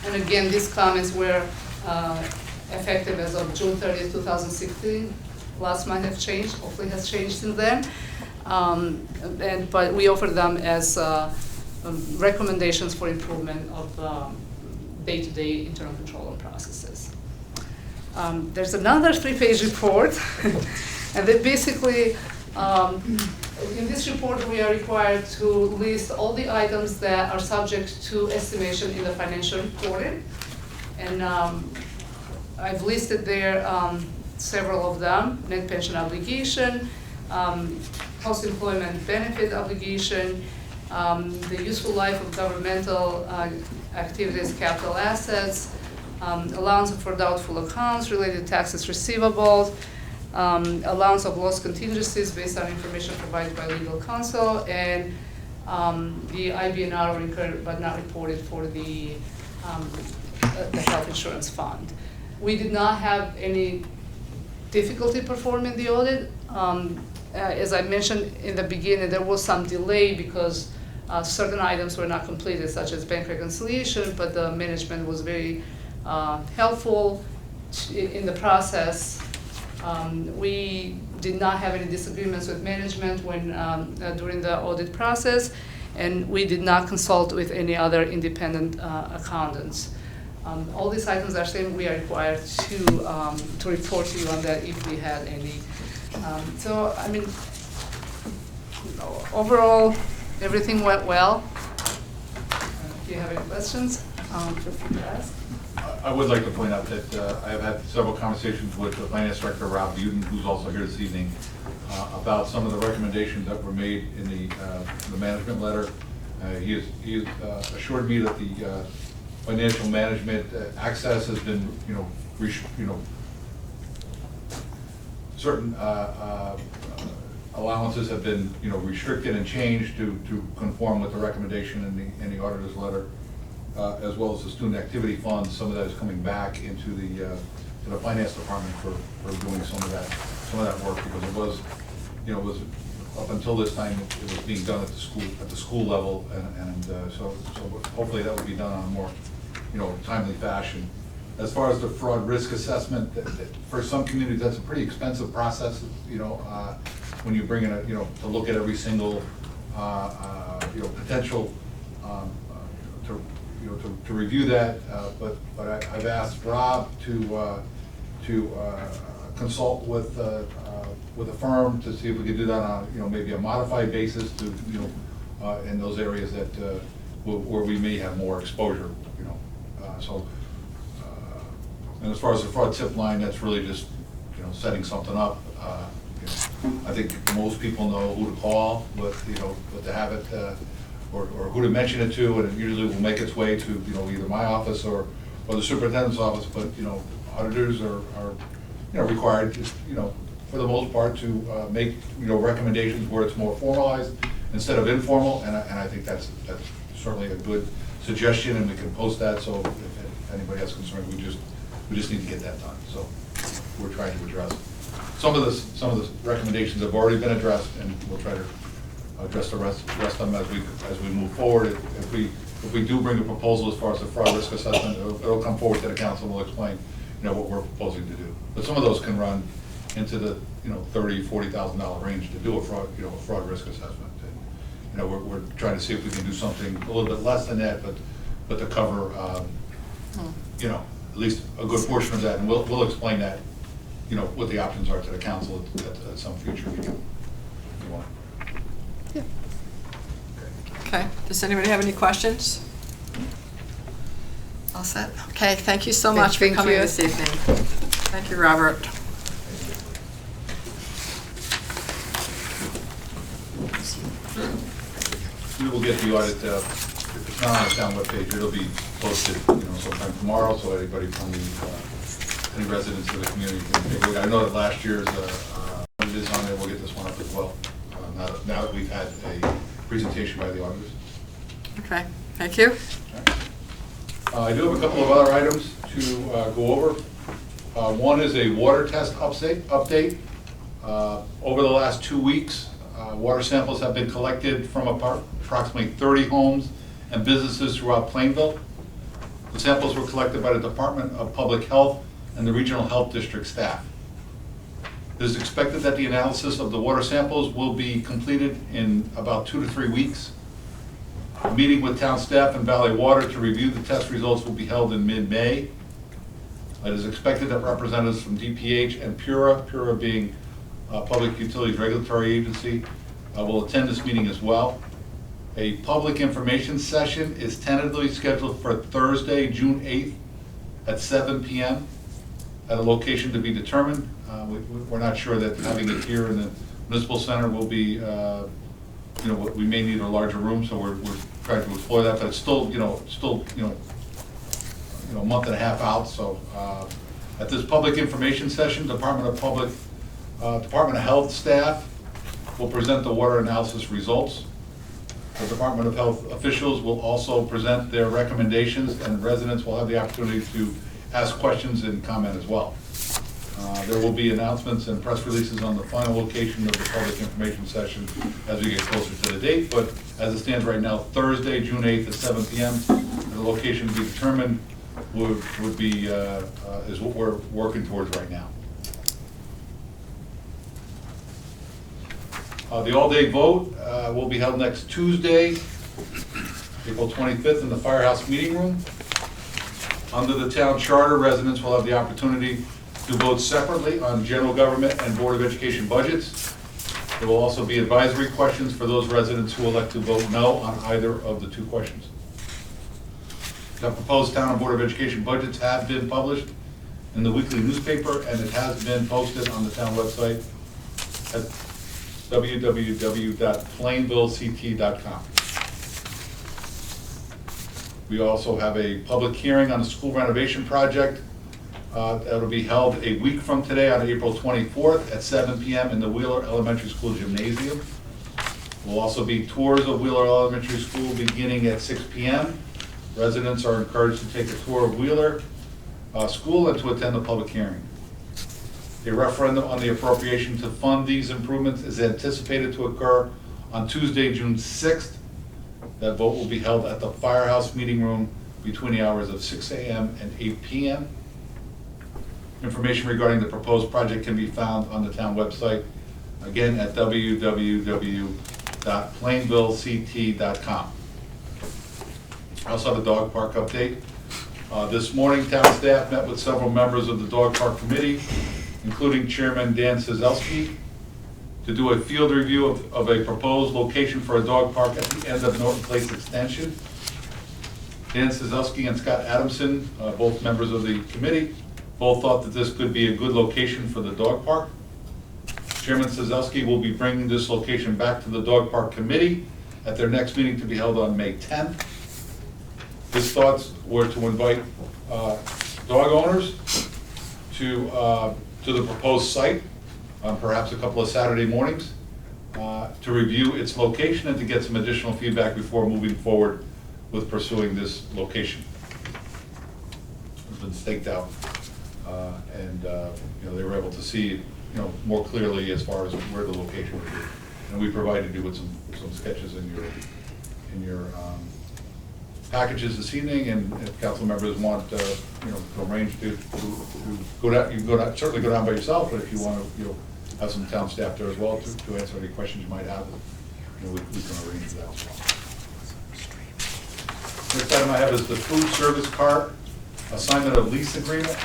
Speaker 3: And again, these comments were effective as of June 30th, 2016. Lots might have changed, hopefully has changed since then. But we offer them as recommendations for improvement of day-to-day internal control and processes. There's another 3-page report, and that basically, in this report we are required to list all the items that are subject to estimation in the financial reporting. And I've listed there several of them: net pension obligation,
Speaker 11: post-employment benefit obligation, the useful life of governmental activities, capital assets, allowance for doubtful accounts related to taxes receivable, allowance of loss contingencies based on information provided by legal counsel, and the IBNR incurred but not reported for the health insurance fund. We did not have any difficulty performing the audit. As I mentioned in the beginning, there was some delay because certain items were not completed, such as bank reconciliation, but the management was very helpful in the process. We did not have any disagreements with management when during the audit process, and we did not consult with any other independent accountants. All these items are saying we are required to report to you on that if we had any. So, I mean, overall, everything went well. If you have any questions, feel free to ask.
Speaker 9: I would like to point out that I have had several conversations with the Finance Director, Rob Buden, who's also here this evening, about some of the recommendations that were made in the management letter. He has assured me that the financial management access has been, certain allowances have been, restricted and changed to conform with the recommendation in the auditor's letter, as well as the student activity funds. Some of that is coming back into the finance department for doing some of that work, because it was up until this time it was being done at the school level, and so hopefully that will be done on a more timely fashion. As far as the fraud risk assessment, for some communities that's a pretty expensive process. When you bring in to look at every single potential to review that, but I've asked Rob to consult with a firm to see if we could do that on maybe a modified basis to in those areas that where we may have more exposure. And as far as the fraud tip line, that's really just setting something up. I think most people know who to call, but to have it or who to mention it to, and it usually will make its way to either my office or the superintendent's office. But auditors are required, for the most part, to make recommendations where it's more formalized instead of informal, and I think that's certainly a good suggestion, and we can post that. So if anybody has concerns, we just need to get that done. So we're trying to address some of the recommendations have already been addressed, and we'll try to address the rest of them as we move forward. If we do bring a proposal as far as the fraud risk assessment, it'll come forward to the council. We'll explain what we're proposing to do. But some of those can run into the $30,000-$40,000 range to do a fraud risk assessment. And, we're trying to see if we can do something a little bit less than that, but to cover at least a good portion of that, and we'll explain that, what the options are to the council at some future meeting, if you want.
Speaker 2: Yeah. Okay, does anybody have any questions? All set? Okay, thank you so much for coming this evening. Thank you, Robert.
Speaker 9: We will get the audit, if it's not on the town webpage, it'll be posted, sometime tomorrow, so anybody from any residents of the community can take a look. I know that last year's it is on there. We'll get this one up as well. Now that we've had a presentation by the auditors.
Speaker 2: Okay, thank you.
Speaker 9: I do have a couple of other items to go over. One is a water test update. Over the last 2 weeks, water samples have been collected from approximately 30 homes and businesses throughout Plainville. The samples were collected by the Department of Public Health and the Regional Health District staff. It is expected that the analysis of the water samples will be completed in about 2 to 3 weeks. A meeting with town staff and Valley Water to review the test results will be held in mid-May. It is expected that representatives from DPH and PURA being Public Utilities Regulatory Agency, will attend this meeting as well. A public information session is tentatively scheduled for Thursday, June 8th at 7 p.m. at a location to be determined. We're not sure that having it here in the Municipal Center will be, you know, we may need a larger room, so we're trying to explore that, but it's still, a month and a half out, so at this public information session, Department of Health staff will present the water analysis results. The Department of Health officials will also present their recommendations, and residents will have the opportunity to ask questions and comment as well. There will be announcements and press releases on the final location of the public information session as we get closer to the date, but as it stands right now, Thursday, June 8th at 7 p.m., the location to be determined would be, is what we're working towards right now. The all-day vote will be held next Tuesday, April 25th in the Firehouse Meeting Room. Under the town charter, residents will have the opportunity to vote separately on general government and Board of Education budgets. There will also be advisory questions for those residents who elect to vote no on either of the two questions. The proposed town and Board of Education budgets have been published in the weekly newspaper, and it has been posted on the town website at www.plainvillect.com. We also have a public hearing on the school renovation project that will be held a week from today on April 24th at 7 p.m. in the Wheeler Elementary School Gymnasium. There will also be tours of Wheeler Elementary School beginning at 6 p.m. Residents are encouraged to take a tour of Wheeler School and to attend the public hearing. A referendum on the appropriation to fund these improvements is anticipated to occur on Tuesday, June 6th. That vote will be held at the Firehouse Meeting Room between the hours of 6 a.m. and 8 p.m. Information regarding the proposed project can be found on the town website, again at www.plainvillect.com. I also have a dog park update. This morning, town staff met with several members of the dog park committee, including Chairman Dan Cizelski, to do a field review of a proposed location for a dog park at the end of Norton Place Extension. Dan Cizelski and Scott Adamson, both members of the committee, both thought that this could be a good location for the dog park. Chairman Cizelski will be bringing this location back to the dog park committee at their next meeting to be held on May 10th. His thoughts were to invite dog owners to the proposed site on perhaps a couple of Saturday mornings to review its location and to get some additional feedback before moving forward with pursuing this location. It's been staked out, and they were able to see more clearly as far as where the location would be. And we provided you with some sketches in your packages this evening, and if council members want to arrange to go down, you can certainly go down by yourself, but if you want to have some town staff there as well to answer any questions you might have, we can arrange that as well. Next item I have is the food service cart assignment of lease agreement.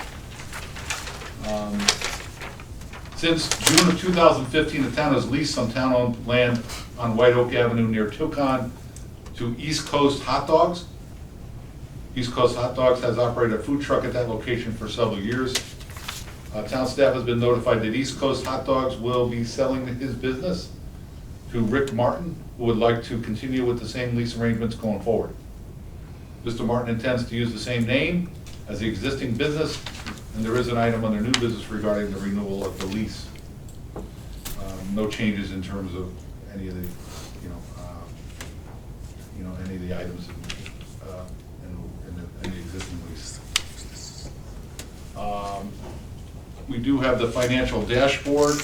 Speaker 9: Since June of 2015, the town has leased some town-owned land on White Oak Avenue near Tilcon to East Coast Hot Dogs. East Coast Hot Dogs has operated a food truck at that location for several years. Town staff has been notified that East Coast Hot Dogs will be selling his business to Rick Martin, who would like to continue with the same lease arrangements going forward. Mr. Martin intends to use the same name as the existing business, and there is an item under new business regarding the renewal of the lease. No changes in terms of any of the, any of the items in the existing lease. We do have the financial dashboard.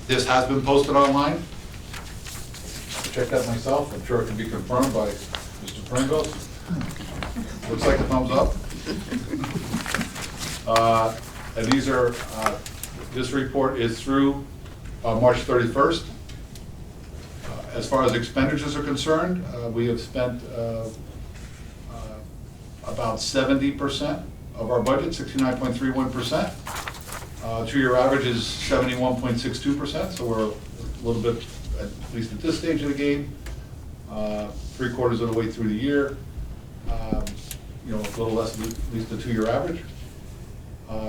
Speaker 9: This has been posted online. I checked that myself. I'm sure it can be confirmed by Mr. Pringles. Looks like a thumbs up. And these are, this report is through March 31st. As far as expenditures are concerned, we have spent about 70% of our budget, 69.31%. Two-year average is 71.62%, so we're a little bit, at least at this stage of the game, 3/4 of the way through the year, a little less than at least the two-year average.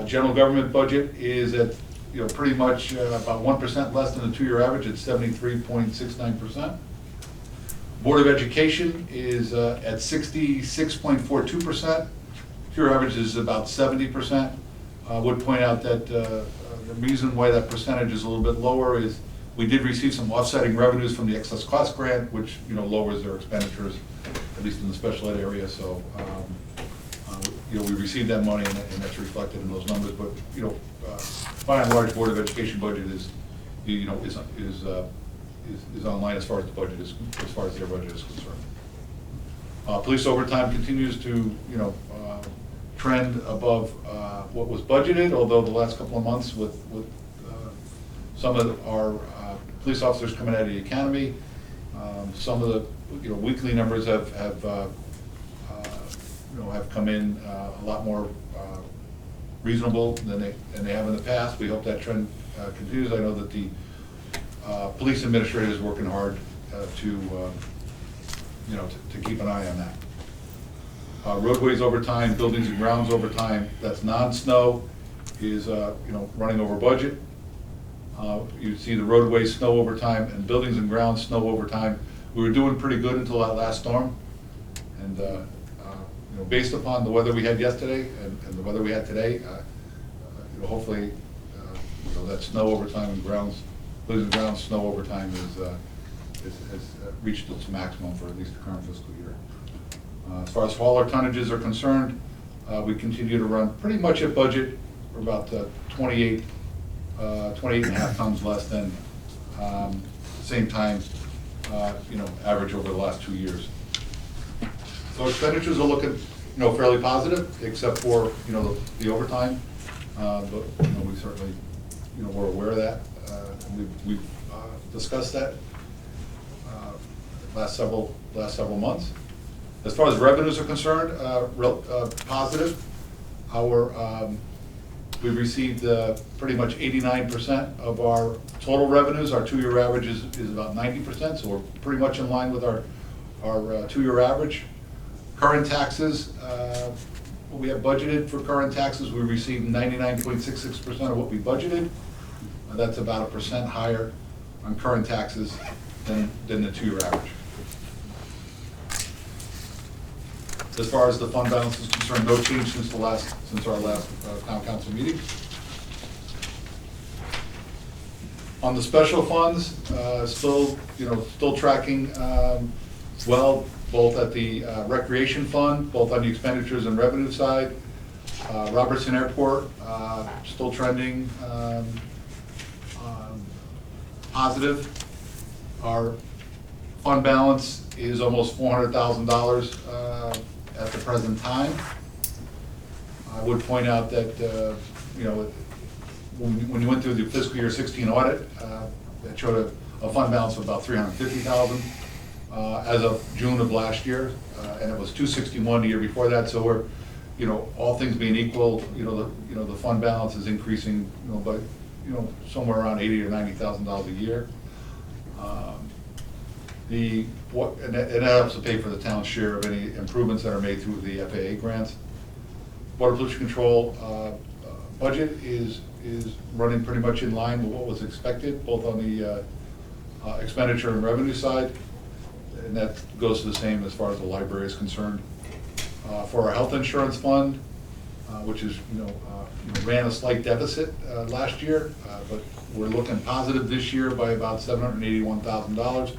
Speaker 9: General government budget is at pretty much about 1% less than the two-year average at 73.69%. Board of Education is at 66.42%. Two-year average is about 70%. I would point out that the reason why that percentage is a little bit lower is we did receive some offsetting revenues from the excess cost grant, which, lowers their expenditures, at least in the special ed area. So, we received that money, and that's reflected in those numbers. But, by and large, Board of Education budget is online as far as the budget is, as far as their budget is concerned. Police overtime continues to, trend above what was budgeted, although the last couple of months with some of our police officers coming out of the academy, some of the weekly numbers have come in a lot more reasonable than they have in the past. We hope that trend continues. I know that the police administrator is working hard to keep an eye on that. Roadways overtime, buildings and grounds overtime, that's non-snow, is running over budget. You see the roadways snow overtime and buildings and grounds snow overtime. We were doing pretty good until that last storm, and based upon the weather we had yesterday and the weather we had today, hopefully that snow overtime and grounds, buildings and grounds snow overtime has reached its maximum for at least the current fiscal year. As far as hauler tonnages are concerned, we continue to run pretty much at budget. We're about 28 and a half tons less than same time, average over the last 2 years. So expenditures are looking, fairly positive, except for, the overtime. But, we certainly, we're aware of that. We've discussed that last several months. As far as revenues are concerned, positive. We received pretty much 89% of our total revenues. Our two-year average is about 90%, so we're pretty much in line with our two-year average. Current taxes, what we have budgeted for current taxes, we received 99.66% of what we budgeted. That's about 1% higher on current taxes than the two-year average. As far as the fund balance is concerned, no change since our last town council meeting. On the special funds, still tracking well, both at the recreation fund, both on the expenditures and revenue side. Robertson Airport, still trending positive. Our fund balance is almost $400,000 at the present time. I would point out that, when you went through the fiscal year 16 audit, that showed a fund balance of about $350,000 as of June of last year, and it was $261 the year before that. So we're, all things being equal, the fund balance is increasing, by, somewhere around $80,000 or $90,000 a year. And that helps to pay for the town's share of any improvements that are made through the FAA grants. Water pollution control budget is running pretty much in line with what was expected, both on the expenditure and revenue side, and that goes to the same as far as the library is concerned. For our health insurance fund, which is ran a slight deficit last year, but we're looking positive this year by about $781,000.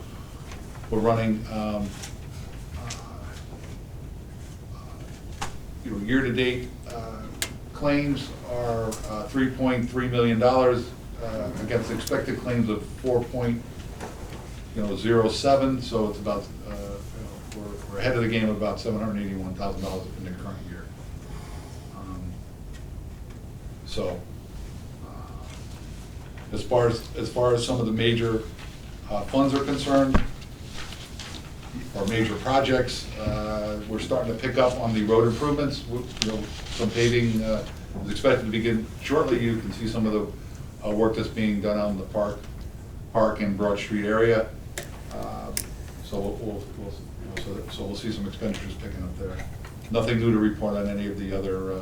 Speaker 9: We're running, year-to-date claims are $3.3 million against expected claims of 4.07. So it's about we're ahead of the game of about $781,000 in the current year. As far as some of the major funds are concerned, or major projects, we're starting to pick up on the road improvements. Some paving is expected to begin shortly. You can see some of the work that's being done on the park and Broad Street area. So we'll see some expenditures picking up there. Nothing new to report on any of the other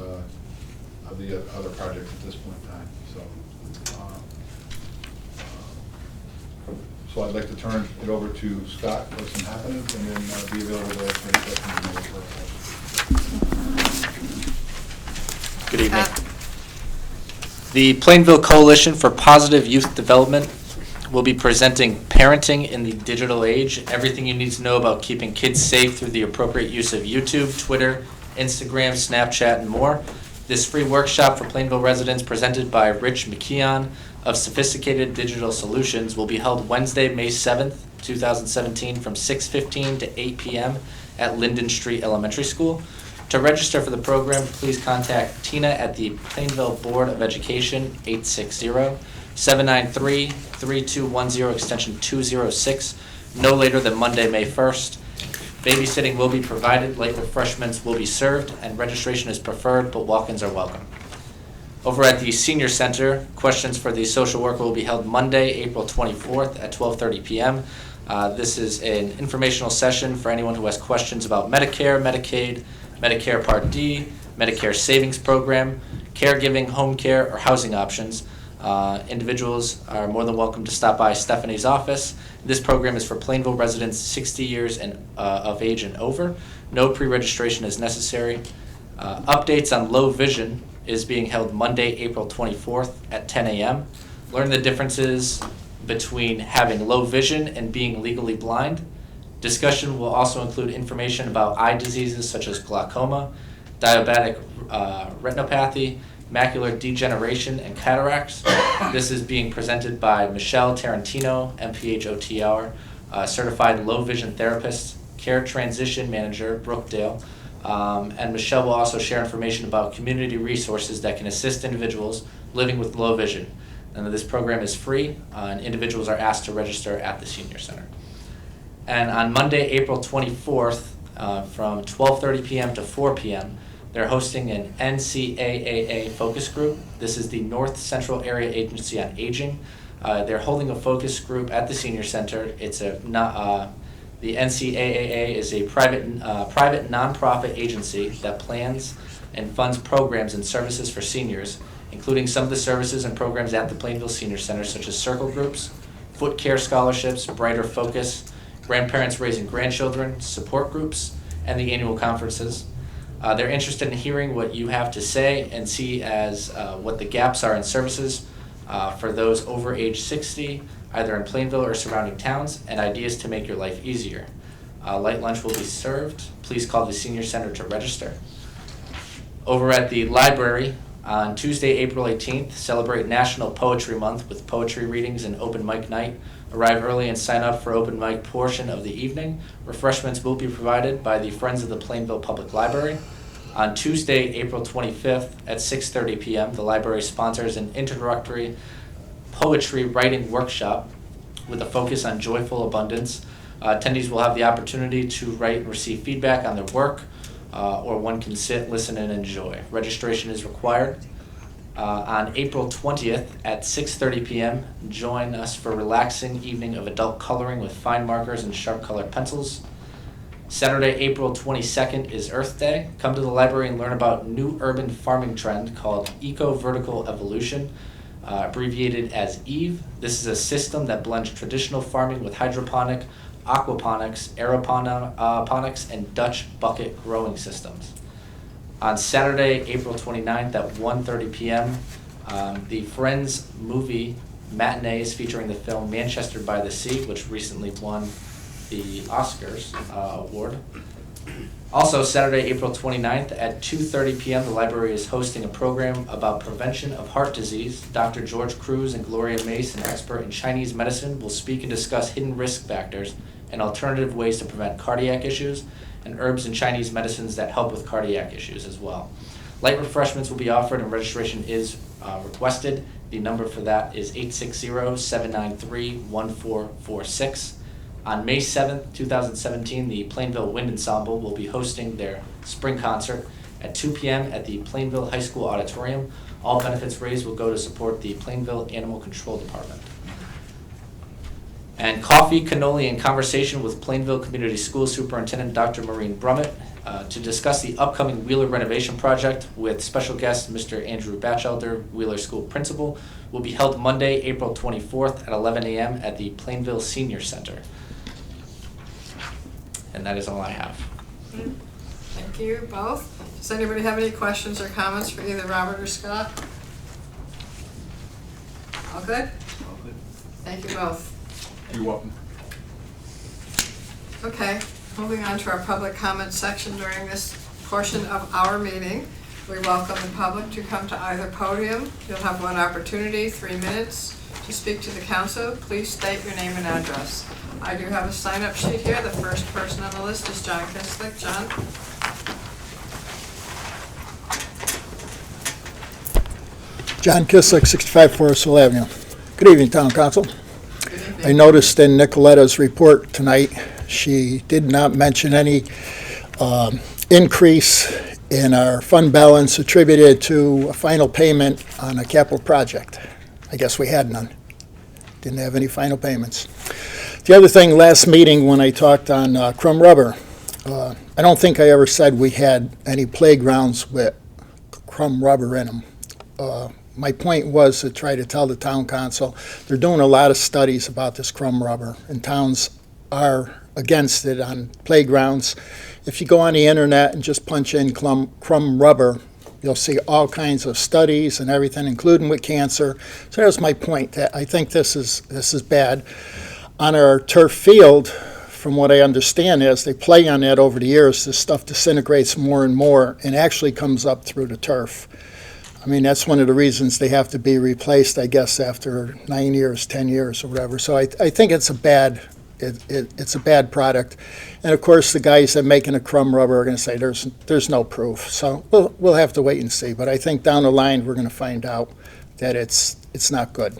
Speaker 9: projects at this point in time. So So I'd like to turn it over to Scott for some happenings and then be available to answer any questions you may have.
Speaker 12: Good evening. The Plainville Coalition for Positive Youth Development will be presenting Parenting in the Digital Age, everything you need to know about keeping kids safe through the appropriate use of YouTube, Twitter, Instagram, Snapchat, and more. This free workshop for Plainville residents presented by Rich McKeon of Sophisticated Digital Solutions will be held Wednesday, May 7th, 2017 from 6:15 to 8 p.m. at Linden Street Elementary School. To register for the program, please contact Tina at the Plainville Board of Education, 860-793-3210, extension 206, no later than Monday, May 1st. Babysitting will be provided, light refreshments will be served, and registration is preferred, but walk-ins are welcome. Over at the Senior Center, questions for the social worker will be held Monday, April 24th at 12:30 p.m. This is an informational session for anyone who has questions about Medicare, Medicaid, Medicare Part D, Medicare Savings Program, caregiving, home care, or housing options. Individuals are more than welcome to stop by Stephanie's office. This program is for Plainville residents 60 years of age and over. No pre-registration is necessary. Updates on low vision is being held Monday, April 24th at 10 a.m. Learn the differences between having low vision and being legally blind. Discussion will also include information about eye diseases such as glaucoma, diabetic retinopathy, macular degeneration, and cataracts. This is being presented by Michelle Tarantino, MPH OTR, certified low vision therapist, care transition manager, Brookdale. And Michelle will also share information about community resources that can assist individuals living with low vision. And this program is free, and individuals are asked to register at the Senior Center. And on Monday, April 24th, from 12:30 p.m. to 4 p.m., they're hosting an NCAAA focus group. This is the North Central Area Agency on Aging. They're holding a focus group at the Senior Center. It's the NCAAA is a private nonprofit agency that plans and funds programs and services for seniors, including some of the services and programs at the Plainville Senior Center, such as circle groups, foot care scholarships, Brighter Focus, grandparents raising grandchildren, support groups, and the annual conferences. They're interested in hearing what you have to say and see as what the gaps are in services for those over age 60, either in Plainville or surrounding towns, and ideas to make your life easier. Light lunch will be served. Please call the Senior Center to register. Over at the library, on Tuesday, April 18th, celebrate National Poetry Month with poetry readings and open mic night. Arrive early and sign up for open mic portion of the evening. Refreshments will be provided by the Friends of the Plainville Public Library. On Tuesday, April 25th at 6:30 p.m., the library sponsors an introductory poetry writing workshop with a focus on joyful abundance. Attendees will have the opportunity to write and receive feedback on their work, or one can sit, listen, and enjoy. Registration is required. On April 20th at 6:30 p.m., join us for a relaxing evening of adult coloring with fine markers and sharp colored pencils. Saturday, April 22nd is Earth Day. Come to the library and learn about new urban farming trend called eco-vertical evolution, abbreviated as EVE. This is a system that blends traditional farming with hydroponic, aquaponics, aeroponics, and Dutch bucket growing systems. On Saturday, April 29th at 1:30 p.m., the Friends movie matinee is featuring the film Manchester by the Sea, which recently won the Oscars award. Also, Saturday, April 29th at 2:30 p.m., the library is hosting a program about prevention of heart disease. Dr. George Cruz and Gloria Mace, an expert in Chinese medicine, will speak and discuss hidden risk factors and alternative ways to prevent cardiac issues, and herbs and Chinese medicines that help with cardiac issues as well. Light refreshments will be offered and registration is requested. The number for that is 860-793-1446. On May 7th, 2017, the Plainville Wind Ensemble will be hosting their spring concert at 2 p.m. at the Plainville High School Auditorium. All benefits raised will go to support the Plainville Animal Control Department. And coffee, cannoli, and conversation with Plainville Community School Superintendent Dr. Maureen Brummett. to discuss the upcoming Wheeler renovation project with special guest Mr. Andrew Batchelder, Wheeler School Principal, will be held Monday, April 24th at 11 a.m. at the Plainville Senior Center. And that is all I have.
Speaker 2: Thank you both. Does anybody have any questions or comments for either Robert or Scott? All good?
Speaker 9: All good.
Speaker 2: Thank you both.
Speaker 9: You're welcome.
Speaker 2: Okay, moving on to our public comment section during this portion of our meeting. We welcome the public to come to either podium. You'll have one opportunity, 3 minutes, to speak to the council. Please state your name and address. I do have a sign-up sheet here. The first person on the list is John Kislick. John?
Speaker 13: John Kislick, 65 Forestville Avenue. Good evening, Town Council.
Speaker 2: Good evening.
Speaker 13: I noticed in Nicoletta's report tonight, she did not mention any increase in our fund balance attributed to a final payment on a capital project. I guess we had none. Didn't have any final payments. The other thing, last meeting when I talked on crumb rubber, I don't think I ever said we had any playgrounds with crumb rubber in them. My point was to try to tell the town council, they're doing a lot of studies about this crumb rubber, and towns are against it on playgrounds. If you go on the internet and just punch in crumb rubber, you'll see all kinds of studies and everything, including with cancer. So that's my point, that I think this is bad. On our turf field, from what I understand, as they play on that over the years, this stuff disintegrates more and more and actually comes up through the turf. I mean, that's one of the reasons they have to be replaced, I guess, after 9 years, 10 years, or whatever. So I think it's a bad product. And of course, the guys that are making the crumb rubber are going to say there's no proof. So we'll have to wait and see. But I think down the line we're going to find out that it's not good.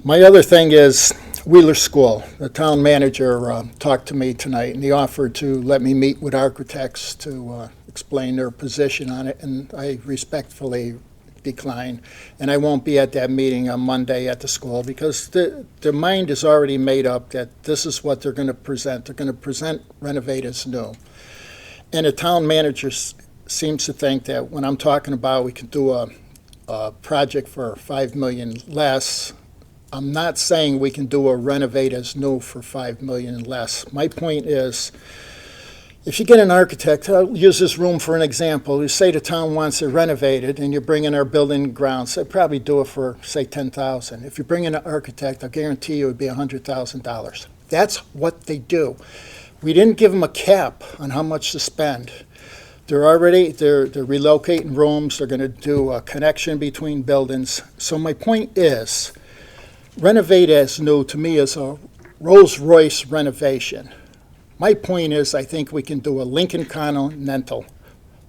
Speaker 13: My other thing is Wheeler School. The town manager talked to me tonight, and he offered to let me meet with architects to explain their position on it, and I respectfully decline. And I won't be at that meeting on Monday at the school because their mind is already made up that this is what they're going to present. They're going to present renovate as new. And the town manager seems to think that when I'm talking about we can do a project for $5 million less, I'm not saying we can do a renovate as new for $5 million less. My point is, if you get an architect, I'll use this room for an example. You say the town wants it renovated and you bring in our building grounds, they'd probably do it for, say, $10,000. If you bring in an architect, I guarantee you it would be $100,000. That's what they do. We didn't give them a cap on how much to spend. They're relocating rooms. They're going to do a connection between buildings. So my point is, renovate as new to me is a Rolls-Royce renovation. My point is, I think we can do a Lincoln Continental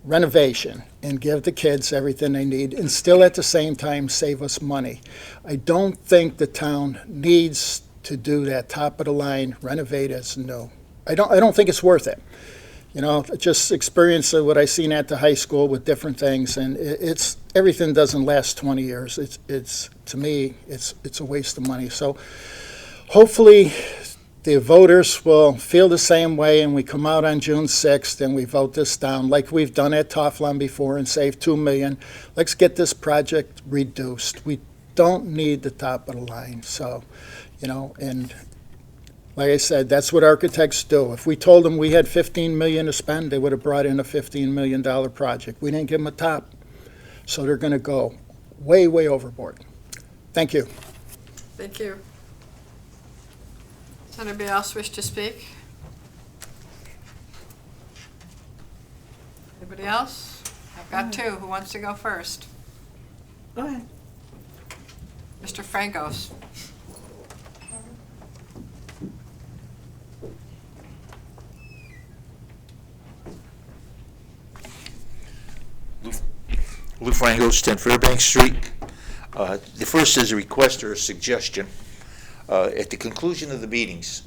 Speaker 13: renovation and give the kids everything they need and still at the same time save us money. I don't think the town needs to do that top of the line renovate as new. I don't think it's worth it. You know, just experience what I seen at the high school with different things, and everything doesn't last 20 years. It's to me, it's a waste of money. So hopefully the voters will feel the same way, and we come out on June 6th and we vote this down like we've done at Toflon before and save $2 million. Let's get this project reduced. We don't need the top of the line. So, you know, and like I said, that's what architects do. If we told them we had $15 million to spend, they would have brought in a $15 million project. We didn't give them a top, so they're going to go way, way overboard. Thank you.
Speaker 2: Thank you. Does anybody else wish to speak? Anybody else? I've got two. Who wants to go first?
Speaker 3: Go ahead.
Speaker 2: Mr. Frankos.
Speaker 14: Lou Frangos, 10 Fairbanks Street. The first is a request or a suggestion. At the conclusion of the meetings,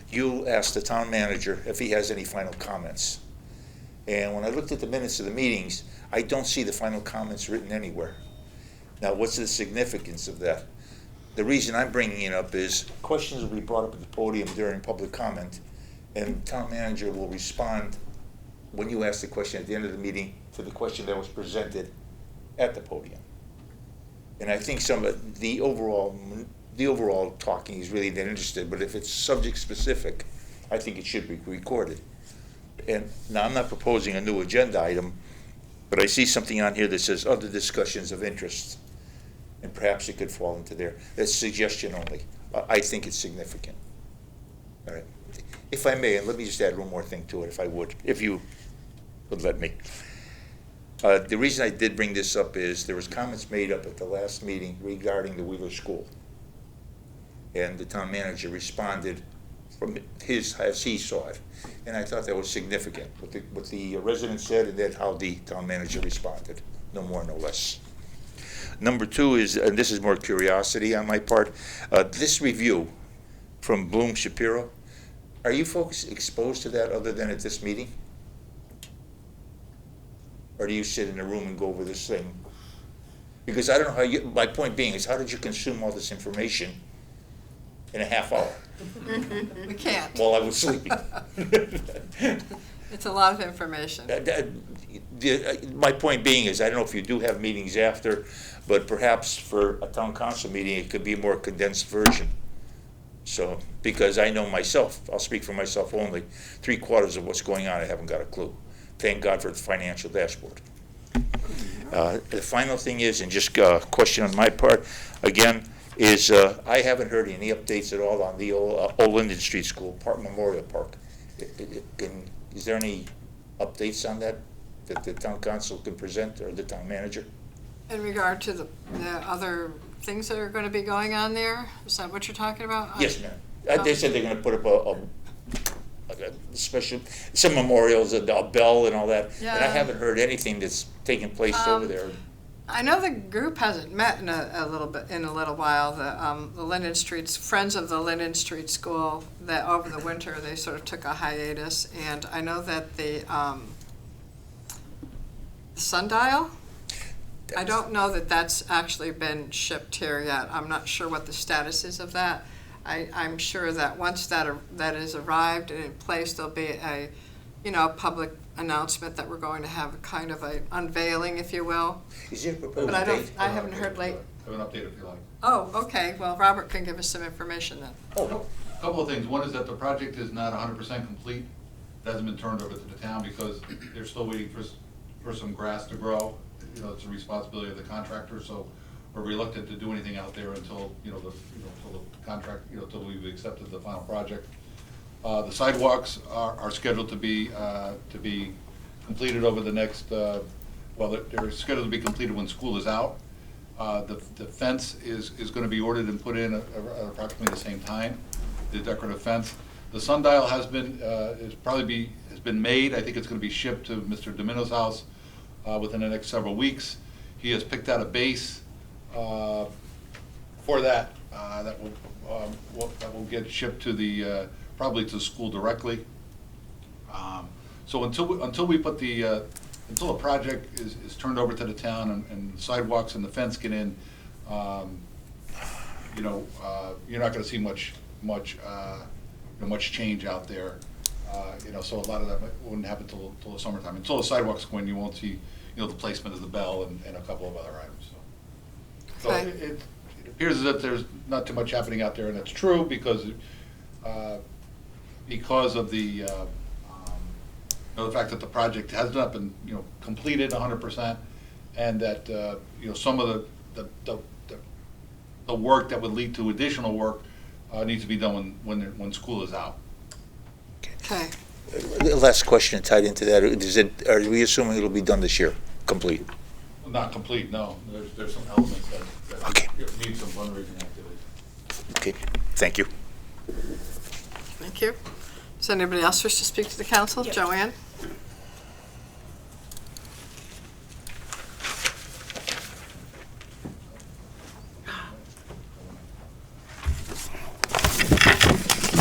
Speaker 14: you'll ask the town manager if he has any final comments. And when I looked at the minutes of the meetings, I don't see the final comments written anywhere. Now, what's the significance of that? The reason I'm bringing it up is questions will be brought up at the podium during public comment, and the town manager will respond when you asked the question at the end of the meeting to the question that was presented at the podium. And I think some of the overall talking is really not interested, but if it's subject specific, I think it should be recorded. And now I'm not proposing a new agenda item, but I see something on here that says other discussions of interest. And perhaps it could fall into there. That's suggestion only. I think it's significant. All right. If I may, and let me just add one more thing to it, if you would let me. The reason I did bring this up is there was comments made up at the last meeting regarding the Wheeler School. And the town manager responded from as he saw it. And I thought that was significant, what the residents said and then how the town manager responded, no more, no less. Number two is, and this is more curiosity on my part, this review from Bloom Shapiro, are you folks exposed to that other than at this meeting? Or do you sit in a room and go over this thing? Because I don't know how my point being is, how did you consume all this information in a half hour?
Speaker 2: We can't.
Speaker 14: While I was sleeping.
Speaker 2: It's a lot of information.
Speaker 14: My point being is, I don't know if you do have meetings after, but perhaps for a town council meeting, it could be a more condensed version. So, because I know myself, I'll speak for myself only, 3/4 of what's going on, I haven't got a clue. Thank God for the financial dashboard. The final thing is, and just a question on my part, again, is I haven't heard any updates at all on the old Linden Street School Memorial Park. Is there any updates on that the town council can present, or the town manager?
Speaker 2: In regard to the other things that are going to be going on there, is that what you're talking about?
Speaker 14: Yes, ma'am. They said they're going to put up a special, some memorials, a bell and all that.
Speaker 2: Yeah.
Speaker 14: And I haven't heard anything that's taking place over there.
Speaker 2: I know the group hasn't met in a little while. The Linden Street's Friends of the Linden Street School, that over the winter they sort of took a hiatus, and I know that the sundial, I don't know that that's actually been shipped here yet. I'm not sure what the status is of that. I'm sure that once that is arrived and in place, there'll be a public announcement that we're going to have kind of an unveiling, if you will.
Speaker 14: Is there a proposed
Speaker 2: But
Speaker 14: date?
Speaker 2: I haven't heard late.
Speaker 9: I have an update if you like.
Speaker 2: Oh, okay. Well, Robert can give us some information then.
Speaker 9: A couple of things. One is that the project is not 100% complete. It hasn't been turned over to the town because they're still waiting for some grass to grow. It's a responsibility of the contractor, so we're reluctant to do anything out there until until we've accepted the final project. The sidewalks are scheduled to be completed over the next. They're scheduled to be completed when school is out. The fence is going to be ordered and put in at approximately the same time. The decorative fence. The sundial has been made. I think it's going to be shipped to Mr. Domino's house within the next several weeks. He has picked out a base for that that will get shipped to the probably to the school directly. So until we put until the project is turned over to the town and sidewalks and the fence get in, you're not going to see much change out there. So a lot of that wouldn't happen till the summertime. Until the sidewalks go in, you won't see the placement of the bell and a couple of other items. So
Speaker 2: Okay.
Speaker 9: it appears as if there's not too much happening out there, and that's true because of the the fact that the project has not been completed 100%, and that some of the work that would lead to additional work needs to be done when school is out.
Speaker 2: Okay.
Speaker 14: The last question tied into that, are we assuming it'll be done this year, complete?
Speaker 9: Not complete, no. There's some elements that
Speaker 14: Okay.
Speaker 9: need some fundraising activity.
Speaker 14: Okay, thank you.
Speaker 2: Thank you. Does anybody else wish to speak to the council?
Speaker 10: Yep.
Speaker 2: Joanne?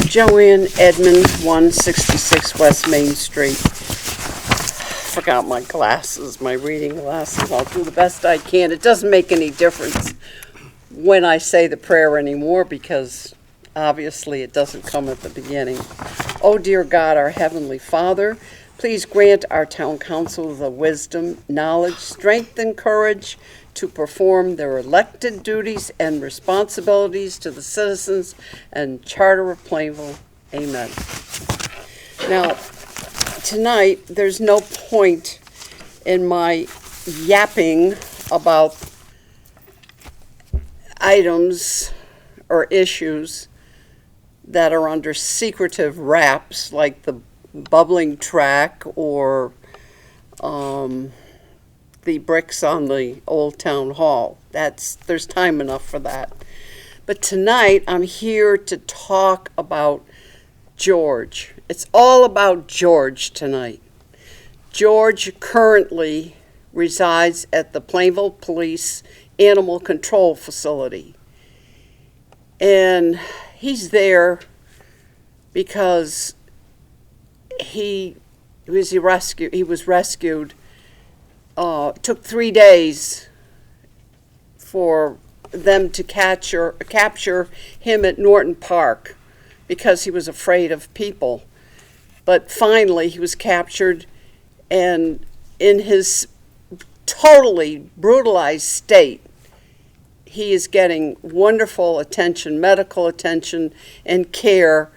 Speaker 15: Joanne Edmond, 166 West Main Street. Forgot my glasses, my reading glasses. I'll do the best I can. It doesn't make any difference when I say the prayer anymore because obviously it doesn't come at the beginning. Oh dear God, our Heavenly Father, Please grant our town council the wisdom, knowledge, strength, and courage to perform their elected duties and responsibilities to the citizens and Charter of Plainville. Amen. Now, tonight, there's no point in my yapping about items or issues that are under secretive wraps, like the bubbling track or the bricks on the old town hall. There's time enough for that. But tonight, I'm here to talk about George. It's all about George tonight. George currently resides at the Plainville Police Animal Control Facility. And he's there because he was rescued. Took 3 days for them to capture him at Norton Park because he was afraid of people. But finally, he was captured, and in his totally brutalized state, he is getting wonderful attention, medical attention, and care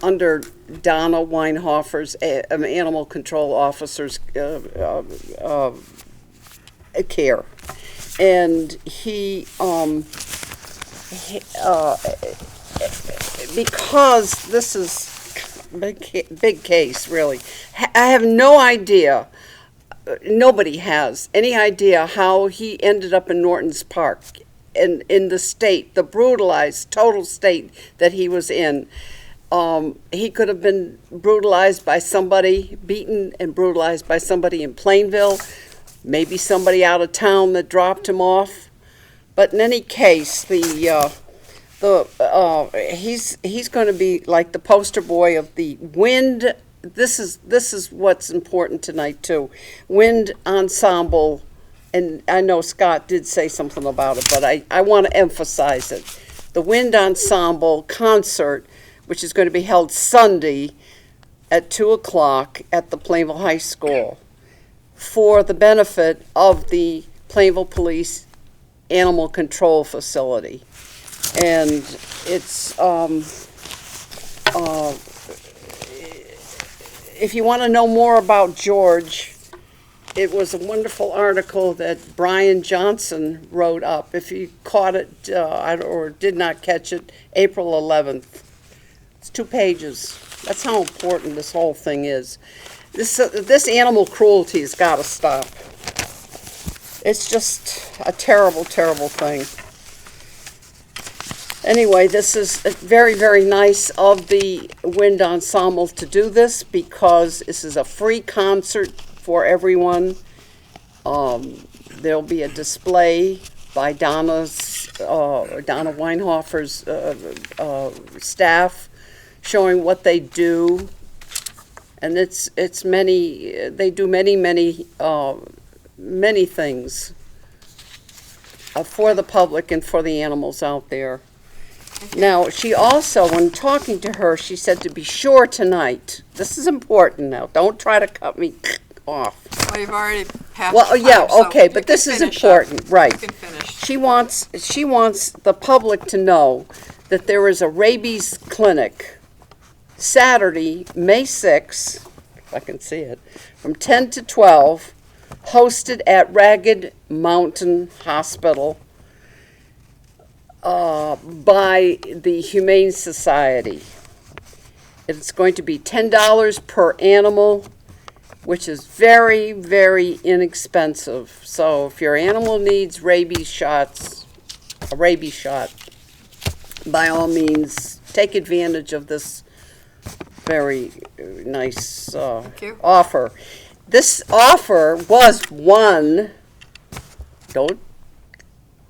Speaker 15: under Donna Weinhofer's animal control officer's care. And he because this is big case, really, I have no idea, nobody has any idea how he ended up in Norton's Park, in the state, the brutalized, total state that he was in. He could have been brutalized by somebody, beaten and brutalized by somebody in Plainville, maybe somebody out of town that dropped him off. But in any case, he's going to be like the poster boy of the wind. This is what's important tonight too. Wind ensemble, and I know Scott did say something about it, but I want to emphasize it. The wind ensemble concert, which is going to be held Sunday at 2:00 at the Plainville High School for the benefit of the Plainville Police Animal Control Facility. And it's, if you want to know more about George, it was a wonderful article that Brian Johnson wrote up. If you caught it or did not catch it, April 11th. It's 2 pages. That's how important this whole thing is. This animal cruelty has got to stop. It's just a terrible, terrible thing. Anyway, this is very, very nice of the Wind Ensemble to do this, because this is a free concert for everyone. There'll be a display by Donna Weinhofer's staff, showing what they do, and it's many. They do many things for the public and for the animals out there. Now, she also, when talking to her, she said to be sure tonight. This is important now. Don't try to cut me off.
Speaker 2: Well, you've already passed.
Speaker 15: Well, yeah,
Speaker 2: so
Speaker 15: okay,
Speaker 2: you
Speaker 15: but
Speaker 2: can
Speaker 15: this is
Speaker 2: finish
Speaker 15: important,
Speaker 2: up.
Speaker 15: right?
Speaker 2: You can finish.
Speaker 15: She wants the public to know that there is a rabies clinic Saturday, May 6th, if I can see it, from 10 to 12, hosted at Ragged Mountain Hospital by the Humane Society. It's going to be $10 per animal, which is very, very inexpensive. So if your animal needs rabies shots, a rabies shot, by all means, take advantage of this very nice offer. This offer was won, don't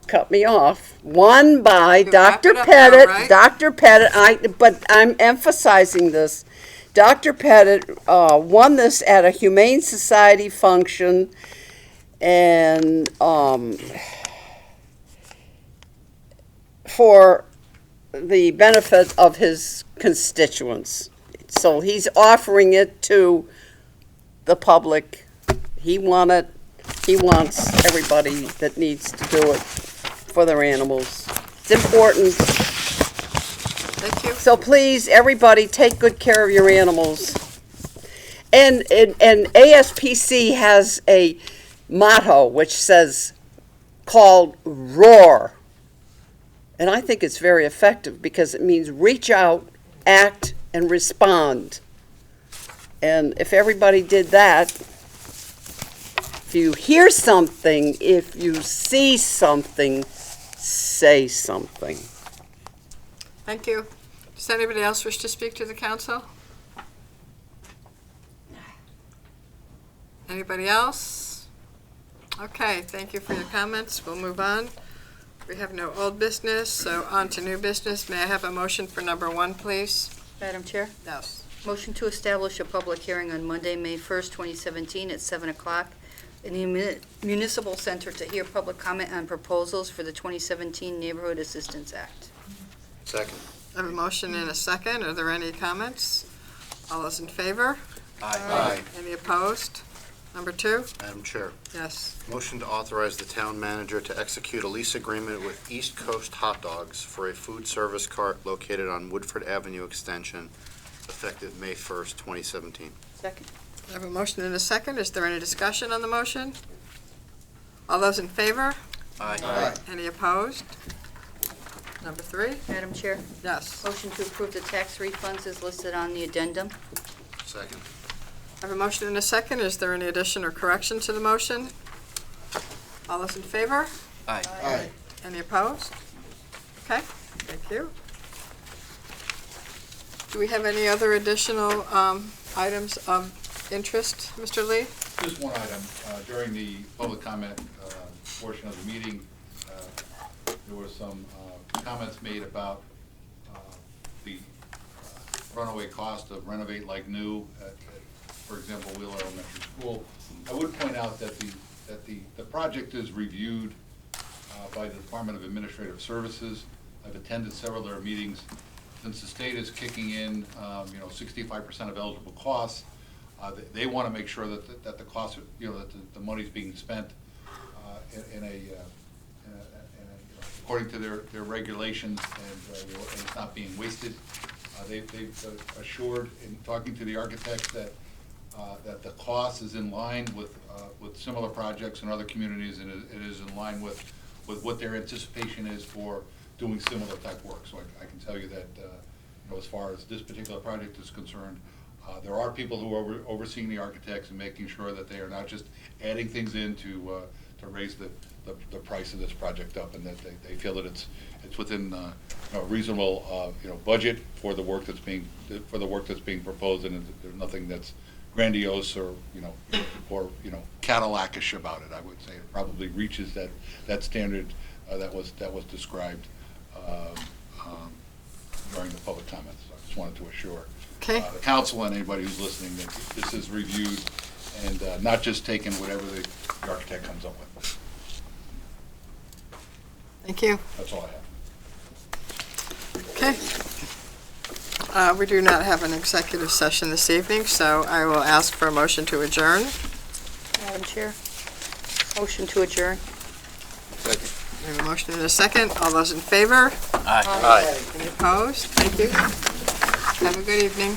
Speaker 15: cut me off, won by Dr. Pettit.
Speaker 2: right?
Speaker 15: Dr. Pettit, but I'm emphasizing this. Dr. Pettit won this at a Humane Society function, and for the benefit of his constituents. So he's offering it to the public. He wants everybody that needs to do it for their animals. It's important.
Speaker 2: Thank you.
Speaker 15: So please, everybody, take good care of your animals. And ASPC has a motto which says, called ROAR. And I think it's very effective because it means reach out, act, and respond. And if everybody did that, if you hear something, if you see something, say something.
Speaker 2: Thank you. Does anybody else wish to speak to the council? Anybody else? Okay, thank you for your comments. We'll move on. We have no old business, so on to new business. May I have a motion for number 1, please?
Speaker 4: Madam Chair?
Speaker 2: Yes.
Speaker 4: Motion to establish a public hearing on Monday, May 1st, 2017 at 7 o'clock in the Municipal Center to hear public comment on proposals for the 2017 Neighborhood Assistance Act.
Speaker 7: Second.
Speaker 2: I have a motion and a second. Are there any comments? All those in favor?
Speaker 7: Aye.
Speaker 2: Any opposed? Number 2?
Speaker 7: Madam Chair,
Speaker 2: Yes.
Speaker 7: motion to authorize the town manager to execute a lease agreement with East Coast Hot Dogs for a food service cart located on Woodford Avenue Extension, effective May 1st, 2017.
Speaker 4: Second.
Speaker 2: I have a motion and a second. Is there any discussion on the motion? All those in favor?
Speaker 7: Aye.
Speaker 2: Any opposed? Number 3?
Speaker 4: Madam Chair?
Speaker 2: Yes.
Speaker 4: Motion to approve the tax refunds is listed on the addendum.
Speaker 7: Second.
Speaker 2: I have a motion and a second. Is there any addition or correction to the motion? All those in favor?
Speaker 7: Aye.
Speaker 2: Any opposed? Okay, thank you. Do we have any other additional items of interest, Mr. Lee?
Speaker 9: Just one item. During the public comment portion of the meeting, there were some comments made about the runaway cost of renovate like new at, for example, Wheeler Elementary School. I would point out that the project is reviewed by the Department of Administrative Services. I've attended several of their meetings. Since the state is kicking in, 65% of eligible costs, they want to make sure that the costs, that the money's being spent according to their regulations, and it's not being wasted. They've assured in talking to the architects that the cost is in line with similar projects in other communities, and it is in line with what their anticipation is for doing similar type work. So I can tell you that as far as this particular project is concerned, there are people who are overseeing the architects and making sure that they are not just adding things in to raise the price of this project up, and that they feel that it's within a reasonable budget for the work that's being proposed, and there's nothing that's grandiose or Cadillac-ish about it. I would say it probably reaches that standard that was described during the public comments. So I just wanted to assure the council and anybody who's listening that this is reviewed and not just taken whatever the architect comes up with.
Speaker 2: Thank you.
Speaker 9: That's all I have.
Speaker 2: Okay. We do not have an executive session this evening, so I will ask for a motion to adjourn.
Speaker 4: Madam Chair? Motion to adjourn.
Speaker 7: Second.
Speaker 2: We have a motion and a second. All those in favor?
Speaker 7: Aye.
Speaker 2: Any opposed? Thank you. Have a good evening.